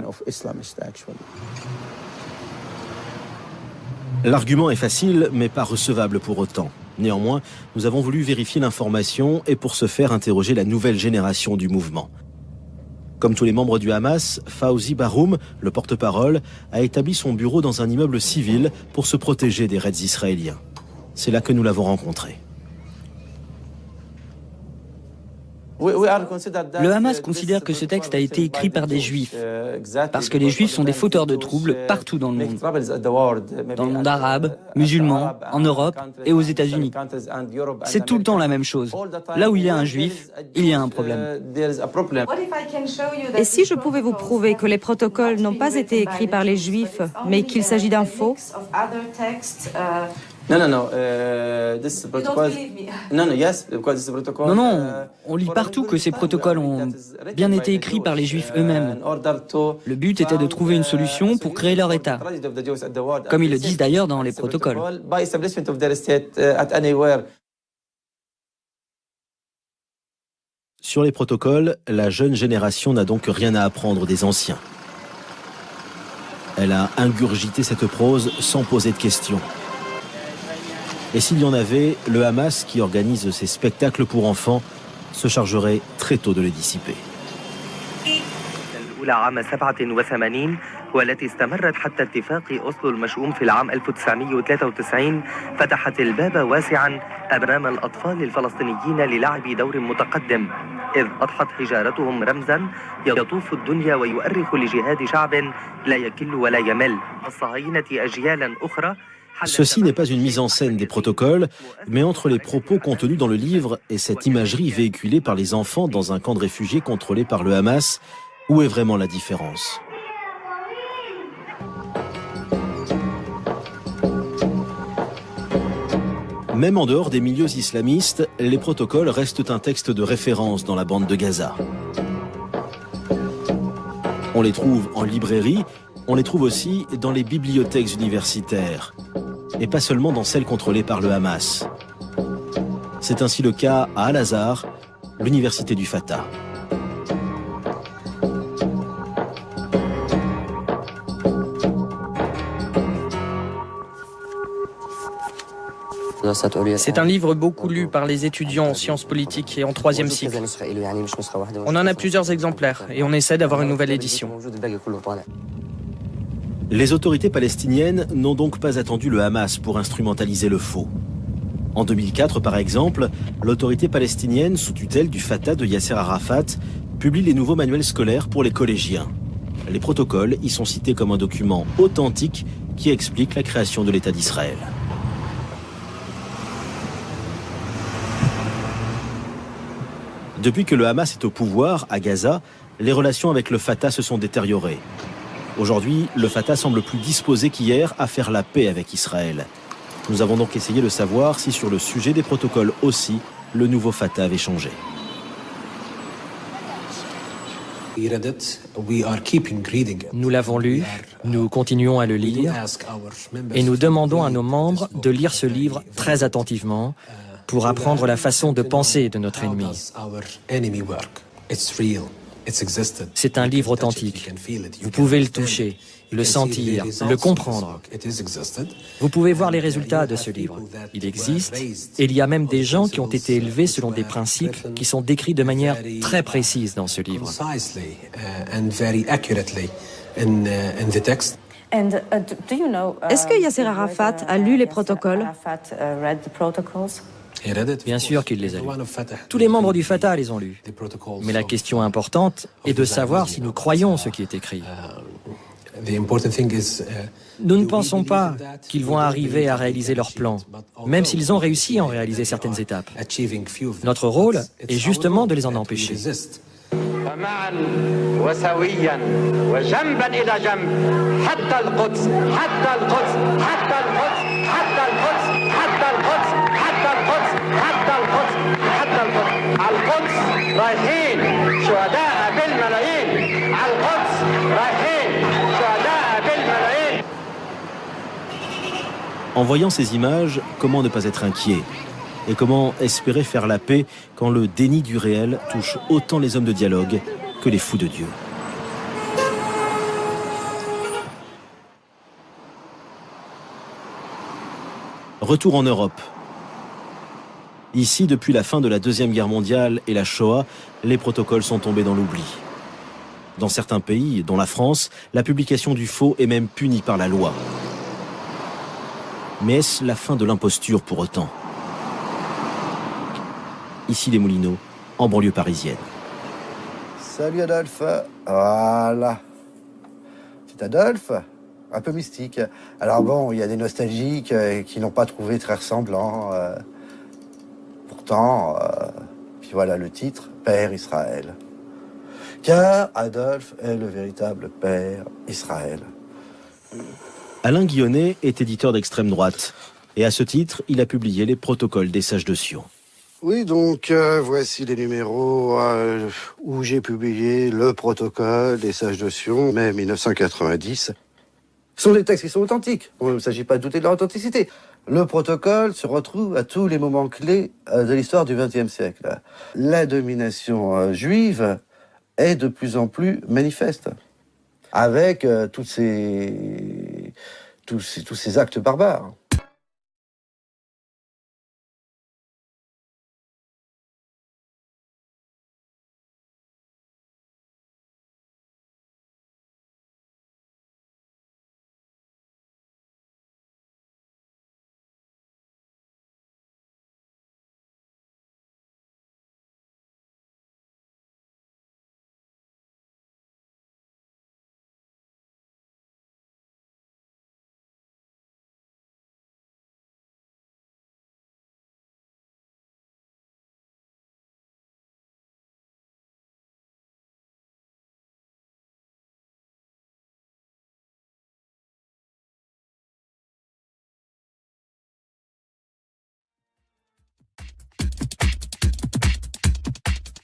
L'argument est facile, mais pas recevable pour autant. Néanmoins, nous avons voulu vérifier l'information et pour ce faire interroger la nouvelle génération du mouvement. Comme tous les membres du Hamas, Fawzi Baroum, le porte-parole, a établi son bureau dans un immeuble civil pour se protéger des raids israéliens. C'est là que nous l'avons rencontré. Le Hamas considère que ce texte a été écrit par des juifs, parce que les juifs sont des fauteurs de troubles partout dans le monde. Dans le monde arabe, musulman, en Europe et aux États-Unis. C'est tout le temps la même chose. Là où il y a un juif, il y a un problème. Et si je pouvais vous prouver que les protocoles n'ont pas été écrits par les juifs, mais qu'il s'agit d'un faux? Non, on lit partout que ces protocoles ont bien été écrits par les Juifs eux-mêmes. Le but était de trouver une solution pour créer leur État, comme ils le disent d'ailleurs dans les protocoles. Sur les protocoles, la jeune génération n'a donc rien à apprendre des anciens. Elle a ingurgité cette prose sans poser de questions. Et s'il y en avait, le Hamas, qui organise ces spectacles pour enfants, se chargerait très tôt de les dissiper. عام 87 والتي استمرت حتى اتفاق أوسلو المشؤوم في العام 1993 فتحت الباب واسعا أمام الأطفال الفلسطينيين للعب دور متقدم إذ أضحت حجارتهم رمزا يطوف الدنيا ويؤرخ لجهاد شعب لا يكل ولا يمل الصهاينة أجيالا أخرى. Ceci n'est pas une mise en scène des protocoles, mais entre les propos contenus dans le livre et cette imagerie véhiculée par les enfants dans un camp de réfugiés contrôlé par le Hamas, où est vraiment la différence? Même en dehors des milieux islamistes, les protocoles restent un texte de référence dans la bande de Gaza. On les trouve en librairie, on les trouve aussi dans les bibliothèques universitaires. Et pas seulement dans celles contrôlées par le Hamas. C'est ainsi le cas à Al-Azhar, l'université du Fatah. C'est un livre beaucoup lu par les étudiants en sciences politiques et en 3e cycle. On en a plusieurs exemplaires et on essaie d'avoir une nouvelle édition. Les autorités palestiniennes n'ont donc pas attendu le Hamas pour instrumentaliser le faux. En 2004, par exemple, l'autorité palestinienne, sous tutelle du Fatah de Yasser Arafat, publie les nouveaux manuels scolaires pour les collégiens. Les protocoles y sont cités comme un document authentique qui explique la création de l'État d'Israël. Depuis que le Hamas est au pouvoir à Gaza, les relations avec le Fatah se sont détériorées. Aujourd'hui, le Fatah semble plus disposé qu'hier à faire la paix avec Israël. Nous avons donc essayé de savoir si sur le sujet des protocoles aussi, le nouveau Fatah avait changé. Nous l'avons lu, nous continuons à le lire et nous demandons à nos membres de lire ce livre très attentivement pour apprendre la façon de penser de notre ennemi. C'est un livre authentique. Vous pouvez le toucher, le sentir, le comprendre. Vous pouvez voir les résultats de ce livre. Il existe et il y a même des gens qui ont été élevés selon des principes qui sont décrits de manière très précise dans ce livre. Est-ce que Yasser Arafat a lu les protocoles? Bien sûr qu'il les a lus. Tous les membres du Fatah les ont lus. Mais la question importante est de savoir si nous croyons ce qui est écrit. Nous ne pensons pas qu'ils vont arriver à réaliser leur plan, même s'ils ont réussi à en réaliser certaines étapes. Notre rôle est justement de les en empêcher. En voyant ces images, comment ne pas être inquiet? Et comment espérer faire la paix quand le déni du réel touche autant les hommes de dialogue que les fous de Dieu? Retour en Europe. Ici, depuis la fin de la Deuxième Guerre mondiale et la Shoah, les protocoles sont tombés dans l'oubli. Dans certains pays, dont la France, la publication du faux est même punie par la loi. Mais est-ce la fin de l'imposture pour autant? Ici les Moulineaux, en banlieue parisienne. Salut Adolphe. Voilà. C'est Adolphe, un peu mystique. Alors bon, il y a des nostalgiques qui n'ont pas trouvé très ressemblant. Pourtant, puis voilà le titre, Père Israël. Car Adolphe est le véritable Père Israël. Alain Guillonnet est éditeur d'extrême droite. Et à ce titre, il a publié les protocoles des sages de Sion. Oui, donc voici les numéros où j'ai publié le protocole des sages de Sion, mai 1990. Ce sont des textes qui sont authentiques. Il ne s'agit pas de douter de leur authenticité. Le protocole se retrouve à tous les moments clés de l'histoire du XXe siècle. La domination juive est de plus en plus manifeste, avec tous ces actes barbares.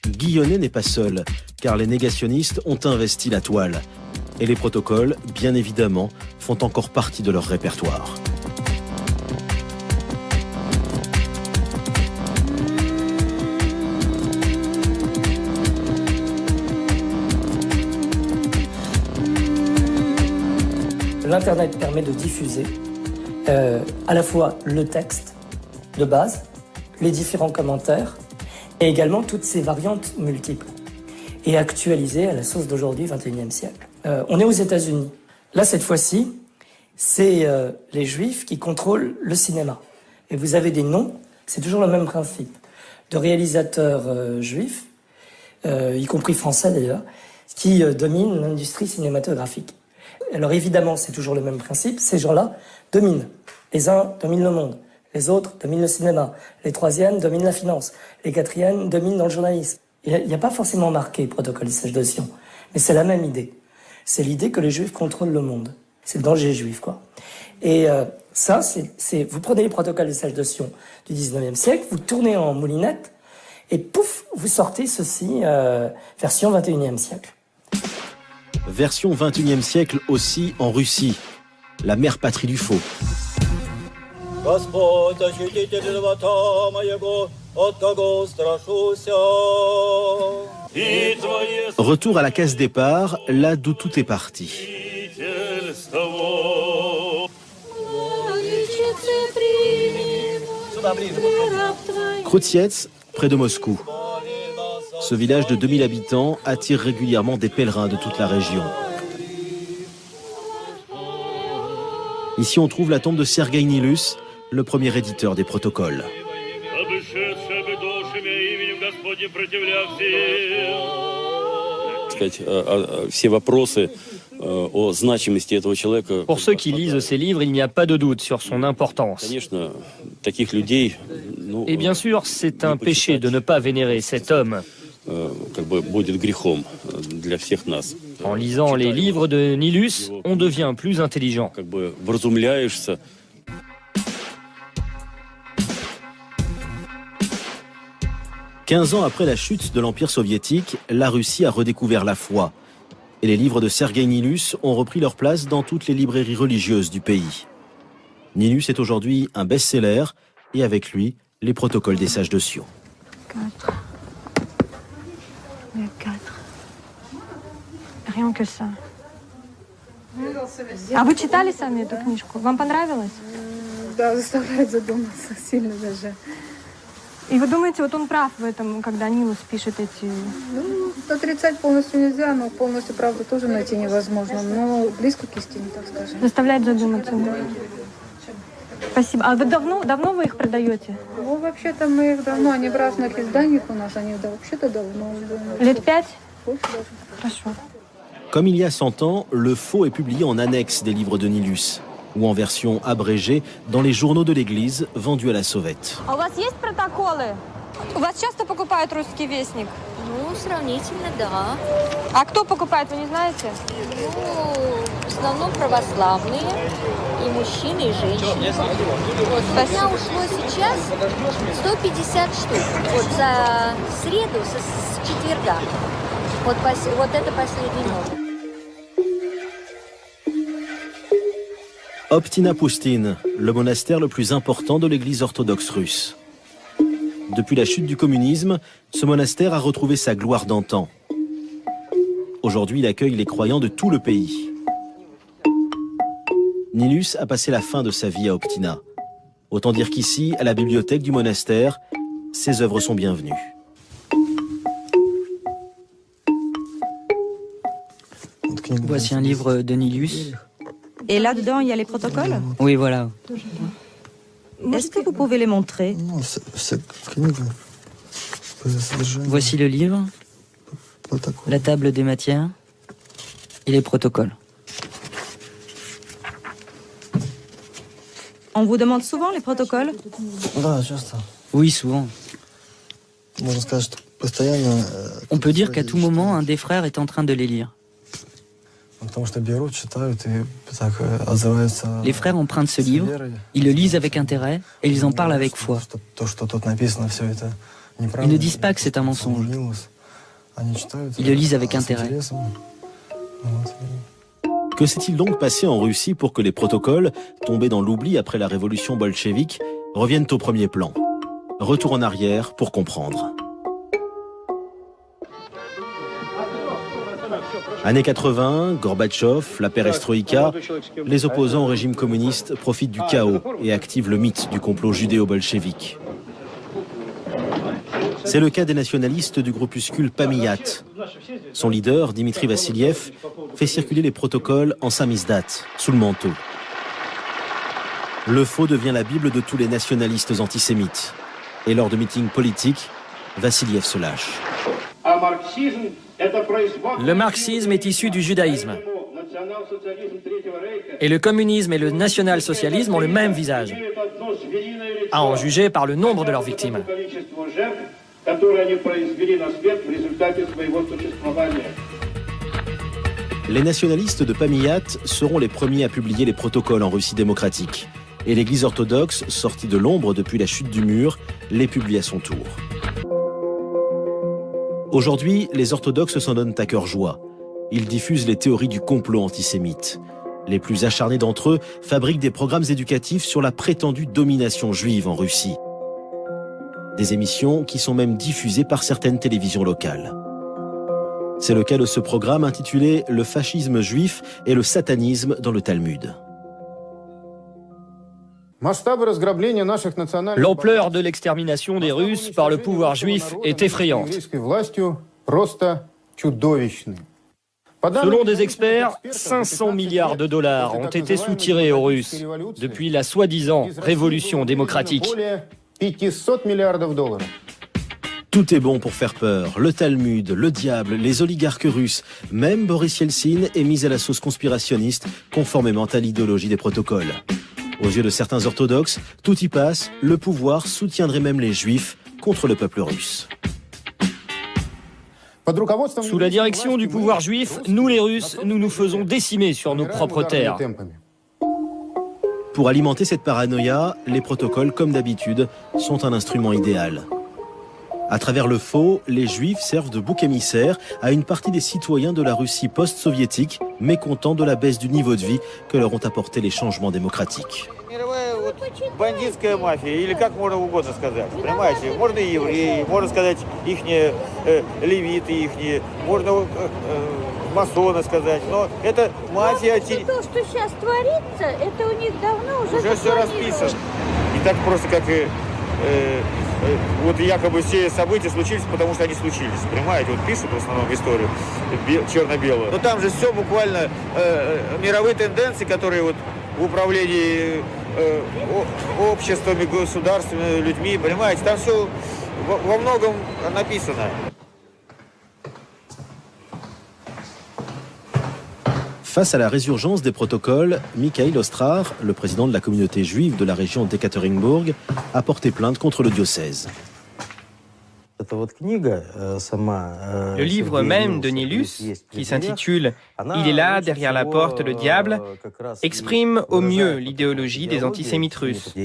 Guillonnet n'est pas seul, car les négationnistes ont investi la toile. Et les protocoles, bien évidemment, font encore partie de leur répertoire. L'Internet permet de diffuser à la fois le texte de base, les différents commentaires, et également toutes ces variantes multiples, et actualisées à la sauce d'aujourd'hui, 21e siècle. On est aux États-Unis. Là, cette fois-ci, c'est les Juifs qui contrôlent le cinéma. Et vous avez des noms, c'est toujours le même principe, de réalisateurs juifs, y compris français d'ailleurs, qui dominent l'industrie cinématographique. Alors évidemment, c'est toujours le même principe, ces gens-là dominent. Les uns dominent le monde, les autres dominent le cinéma, les troisièmes dominent la finance, les quatrièmes dominent dans le journalisme. Il n'y a pas forcément marqué protocole des sages de Sion, mais c'est la même idée. C'est l'idée que les juifs contrôlent le monde. C'est le danger juif, quoi. Et ça, vous prenez les protocoles des sages de Sion du 19e siècle, vous tournez en moulinette, et pouf, vous sortez ceci, version 21e siècle. Version 21e siècle aussi en Russie, la mère patrie du faux. Retour à la case départ, là d'où tout est parti. Khroustietsk, près de Moscou. Ce village de 2000 habitants attire régulièrement des pèlerins de toute la région. Ici, on trouve la tombe de Sergueï Nilus, le premier éditeur des protocoles. Pour ceux qui lisent ces livres, il n'y a pas de doute sur son importance. Et bien sûr, c'est un péché de ne pas vénérer cet homme. En lisant les livres de Nilus, on devient plus intelligent. 15 ans après la chute de l'Empire soviétique, la Russie a redécouvert la foi. Et les livres de Sergueï Nilus ont repris leur place dans toutes les librairies religieuses du pays. Nilus est aujourd'hui un best-seller et avec lui, les protocoles des sages de Sion. 4. Rien que ça. А вы читали сами эту книжку? Вам понравилось? Да, заставляет задуматься сильно даже. И вы думаете, вот он прав в этом, когда Нилус пишет эти... Ну, отрицать полностью нельзя, но полностью правду тоже найти невозможно. Но близко к истине, так скажем. Заставляет задуматься. Да. Спасибо. А вы давно вы их продаете? Ну, вообще-то мы их давно, они в разных изданиях у нас, они вообще-то давно. Лет 5? Больше даже. Хорошо. Comme il y a 100 ans, le faux est publié en annexe des livres de Nilus, ou en version abrégée dans les journaux de l'Église vendus à la sauvette. А у вас есть протоколы? У вас часто покупают «Русский вестник»? Ну, сравнительно, да. А кто покупает, вы не знаете? Ну, в основном православные, и мужчины, и женщины. Вот, у меня ушло сейчас 150 штук. Вот за среду, с четверга. Вот это последний номер. Optina Pustine, le monastère le plus important de l'église orthodoxe russe. Depuis la chute du communisme, ce monastère a retrouvé sa gloire d'antan. Aujourd'hui, il accueille les croyants de tout le pays. Nilus a passé la fin de sa vie à Optina. Autant dire qu'ici, à la bibliothèque du monastère, ses œuvres sont bienvenues. Voici un livre de Nilus. Et là-dedans, il y a les protocoles? Oui, voilà. Est-ce que vous pouvez les montrer? Voici le livre, la table des matières et les protocoles. On vous demande souvent les protocoles? Oui, souvent. On peut dire qu'à tout moment, un des frères est en train de les lire. Les frères empruntent ce livre, ils le lisent avec intérêt et ils en parlent avec foi. Ils ne disent pas que c'est un mensonge. Ils le lisent avec intérêt. Que s'est-il donc passé en Russie pour que les protocoles, tombés dans l'oubli après la révolution bolchevique, reviennent au premier plan? Retour en arrière pour comprendre. Années 80, Gorbatchev, la perestroïka, les opposants au régime communiste profitent du chaos et activent le mythe du complot judéo-bolchevique. C'est le cas des nationalistes du groupuscule Pamiyat. Son leader, Dimitri Vassiliev, fait circuler les protocoles en samizdat, sous le manteau. Le faux devient la bible de tous les nationalistes antisémites. Et lors de meetings politiques, Vassiliev se lâche. Le marxisme est issu du judaïsme. Et le communisme et le national-socialisme ont le même visage, à en juger par le nombre de leurs victimes. Les nationalistes de Pamiyat seront les premiers à publier les protocoles en Russie démocratique. Et l'Église orthodoxe, sortie de l'ombre depuis la chute du mur, les publie à son tour. Aujourd'hui, les orthodoxes s'en donnent à cœur joie. Ils diffusent les théories du complot antisémite. Les plus acharnés d'entre eux fabriquent des programmes éducatifs sur la prétendue domination juive en Russie. Des émissions qui sont même diffusées par certaines télévisions locales. C'est le cas de ce programme intitulé « Le fascisme juif et le satanisme dans le Talmud ». L'ampleur de l'extermination des Russes par le pouvoir juif est effrayante. Selon des experts, 500 milliards de dollars ont été soutirés aux Russes depuis la soi-disant révolution démocratique. Tout est bon pour faire peur. Le Talmud, le diable, les oligarques russes, même Boris Yeltsin est mis à la sauce conspirationniste conformément à l'idéologie des protocoles. Aux yeux de certains orthodoxes, tout y passe, le pouvoir soutiendrait même les juifs contre le peuple russe. Sous la direction du pouvoir juif, nous les Russes, nous nous faisons décimer sur nos propres terres. Pour alimenter cette paranoïa, les protocoles, comme d'habitude, sont un instrument idéal. À travers le faux, les Juifs servent de bouc émissaire à une partie des citoyens de la Russie post-soviétique, mécontents de la baisse du niveau de vie que leur ont apporté les changements démocratiques. Бандитская мафия, или как можно угодно сказать, понимаете? Можно и евреи, можно сказать ихние левиты, ихние, можно масоны сказать, но это мафия... То, что сейчас творится, это у них давно уже все расписано. Не так просто, как вот якобы все события случились, потому что они случились, понимаете? Вот пишут в основном историю черно-белую. Но там же все буквально мировые тенденции, которые вот в управлении обществами, государствами, людьми, понимаете, там все во многом написано. Face à la résurgence des protocoles, Mikhail Ostrar, le président de la communauté juive de la région d'Ekaterinbourg, a porté plainte contre le diocèse. Le livre même de Nilus, qui s'intitule « Il est là, derrière la porte, le diable », exprime au mieux l'idéologie des antisémites russes.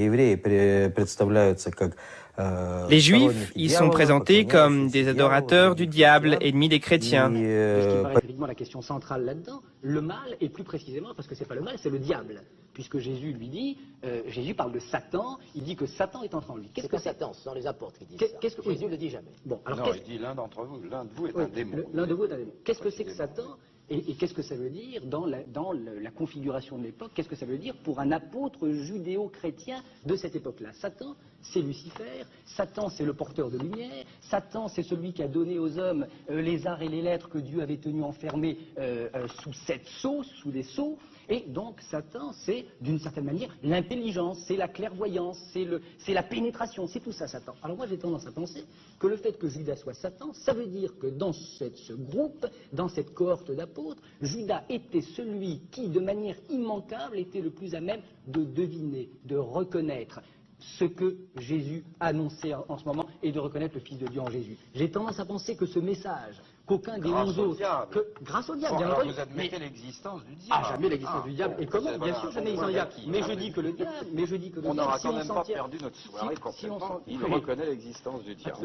Les Juifs y sont présentés comme des adorateurs du diable, ennemis des chrétiens. Effectivement, la question centrale là-dedans, le mal, et plus précisément, parce que c'est pas le mal, c'est le diable. Puisque Jésus lui dit, Jésus parle de Satan, il dit que Satan est entré en lui. Qu'est-ce que Satan? Ce sont les apôtres qui disent ça. Qu'est-ce que Jésus ne le dit jamais. Bon, alors non, il dit l'un d'entre vous, l'un de vous est un démon. L'un de vous est un démon. Qu'est-ce que c'est que Satan? Et qu'est-ce que ça veut dire dans la configuration de l'époque? Qu'est-ce que ça veut dire pour un apôtre judéo-chrétien de cette époque-là? Satan, c'est Lucifer. Satan, c'est le porteur de lumière. Satan, c'est celui qui a donné aux hommes les arts et les lettres que Dieu avait tenus enfermés sous 7 sceaux, sous des sceaux. Et donc Satan, c'est d'une certaine manière l'intelligence, c'est la clairvoyance, c'est la pénétration, c'est tout ça Satan. Alors moi j'ai tendance à penser que le fait que Judas soit Satan, ça veut dire que dans ce groupe, dans cette cohorte d'apôtres, Judas était celui qui, de manière immanquable, était le plus à même de deviner, de reconnaître ce que Jésus annonçait en ce moment et de reconnaître le Fils de Dieu en Jésus. J'ai tendance à penser que ce message, qu'aucun des 11 autres... Grâce au diable, bien entendu. Vous admettez l'existence du diable. Ah, jamais l'existence du diable. Et comment? Voilà, bien sûr, jamais l'existence du diable. Mais je dis que le diable, on n'aura quand même pas perdu notre soirée complètement. Il reconnaît l'existence du diable.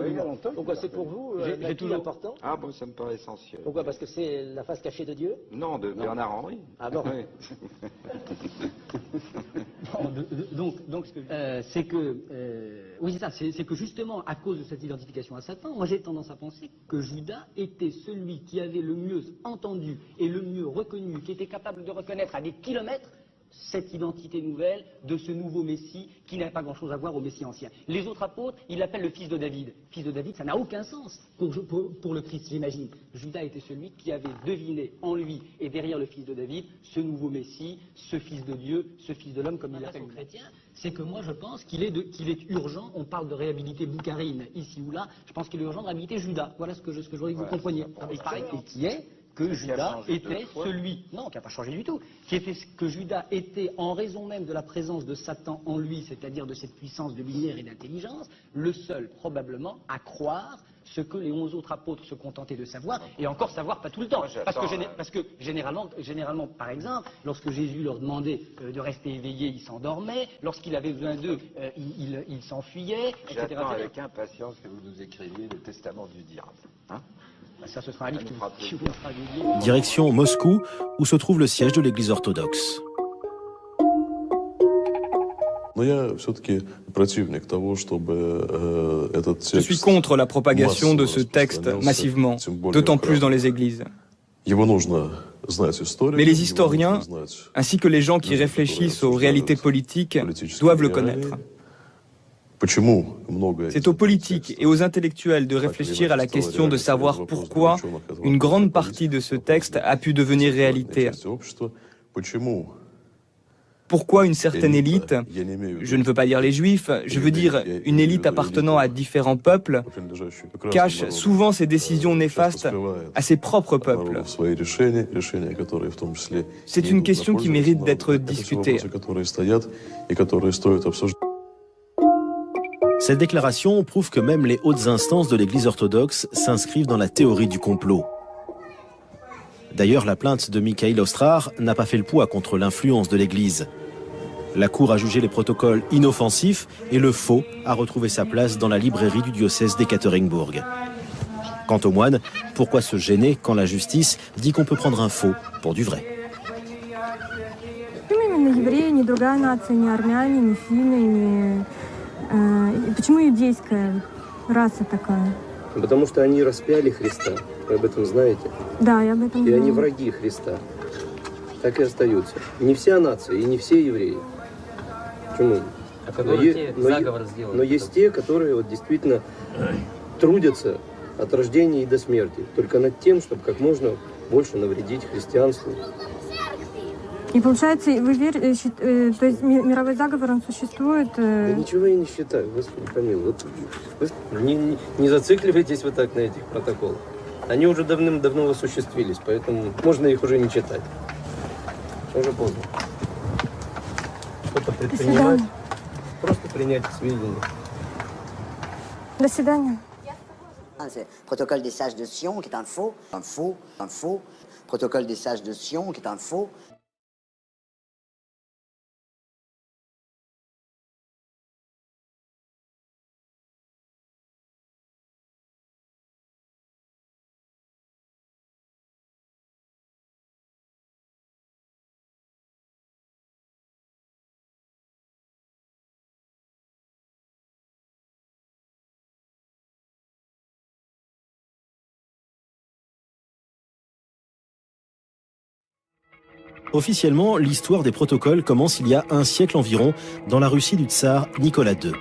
Pourquoi c'est pour vous j'ai tout important? Ah bon, ça me paraît essentiel. Pourquoi? Parce que c'est la face cachée de Dieu? Non, de Bernard-Henri. Ah bon? Donc c'est que oui, c'est ça, c'est que justement à cause de cette identification à Satan, moi j'ai tendance à penser que Judas était celui qui avait le mieux entendu et le mieux reconnu, qui était capable de reconnaître à des kilomètres cette identité nouvelle de ce nouveau Messie qui n'a pas grand-chose à voir au Messie ancien. Les autres apôtres, ils l'appellent le fils de David. Fils de David, ça n'a aucun sens pour le Christ, j'imagine. Judas était celui qui avait deviné en lui et derrière le fils de David ce nouveau Messie, ce fils de Dieu, ce fils de l'homme, comme il l'appelle aux chrétiens. c'est que moi je pense qu'il est urgent, on parle de réhabiliter Boukharine ici ou là, je pense qu'il est urgent de réhabiliter Juda. Voilà ce que je voudrais que vous compreniez. Et qui est que Judas était celui, non, qui n'a pas changé du tout, que Judas était, en raison même de la présence de Satan en lui, c'est-à-dire de cette puissance de lumière et d'intelligence, le seul probablement à croire ce que les 11 autres apôtres se contentaient de savoir, et encore savoir pas tout le temps. Parce que généralement, par exemple, lorsque Jésus leur demandait de rester éveillés, ils s'endormaient, lorsqu'il avait besoin d'eux, ils s'enfuyaient, etc. J'attends avec impatience que vous nous écriviez le testament du diable. Hein? Ça, ce sera un livre qui vous fera dédié. Direction Moscou, où se trouve le siège de l'Église orthodoxe. Je suis contre la propagation de ce texte massivement, d'autant plus dans les églises. Mais les historiens, ainsi que les gens qui réfléchissent aux réalités politiques, doivent le connaître. C'est aux politiques et aux intellectuels de réfléchir à la question de savoir pourquoi une grande partie de ce texte a pu devenir réalité. Pourquoi une certaine élite, je ne veux pas dire les juifs, je veux dire une élite appartenant à différents peuples, cache souvent ses décisions néfastes à ses propres peuples. C'est une question qui mérite d'être discutée. Cette déclaration prouve que même les hautes instances de l'Église orthodoxe s'inscrivent dans la théorie du complot. D'ailleurs, la plainte de Mikhail Ostrar n'a pas fait le poids contre l'influence de l'Église. La Cour a jugé les protocoles inoffensifs et le faux a retrouvé sa place dans la librairie du diocèse d'Ekaterinbourg. Quant aux moines, pourquoi se gêner quand la justice dit qu'on peut prendre un faux pour du vrai? Почему иудейская раса такая? Потому что они распяли Христа. Вы об этом знаете? Да, я об этом знаю. И они враги Христа. Так и остаются. Не вся нация и не все евреи. Почему? Но есть те, которые вот действительно трудятся от рождения и до смерти. Только над тем, чтобы как можно больше навредить христианству. И получается, вы верите, то есть мировой заговор, он существует? Да ничего я не считаю, Господи помилуй. Вот, вы не зацикливайтесь вот так на этих протоколах. Они уже давным-давно осуществились, поэтому можно их уже не читать. Уже поздно. Что-то предпринимать, просто принять к сведению. До свидания. C'est le protocole des sages de Sion qui est un faux. Protocole des sages de Sion qui est un faux. Officiellement, l'histoire des protocoles commence il y a un siècle environ dans la Russie du tsar Nicolas II.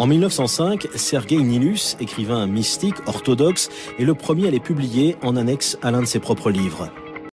En 1905, Sergueï Nilus, écrivain mystique orthodoxe, est le premier à les publier en annexe à l'un de ses propres livres.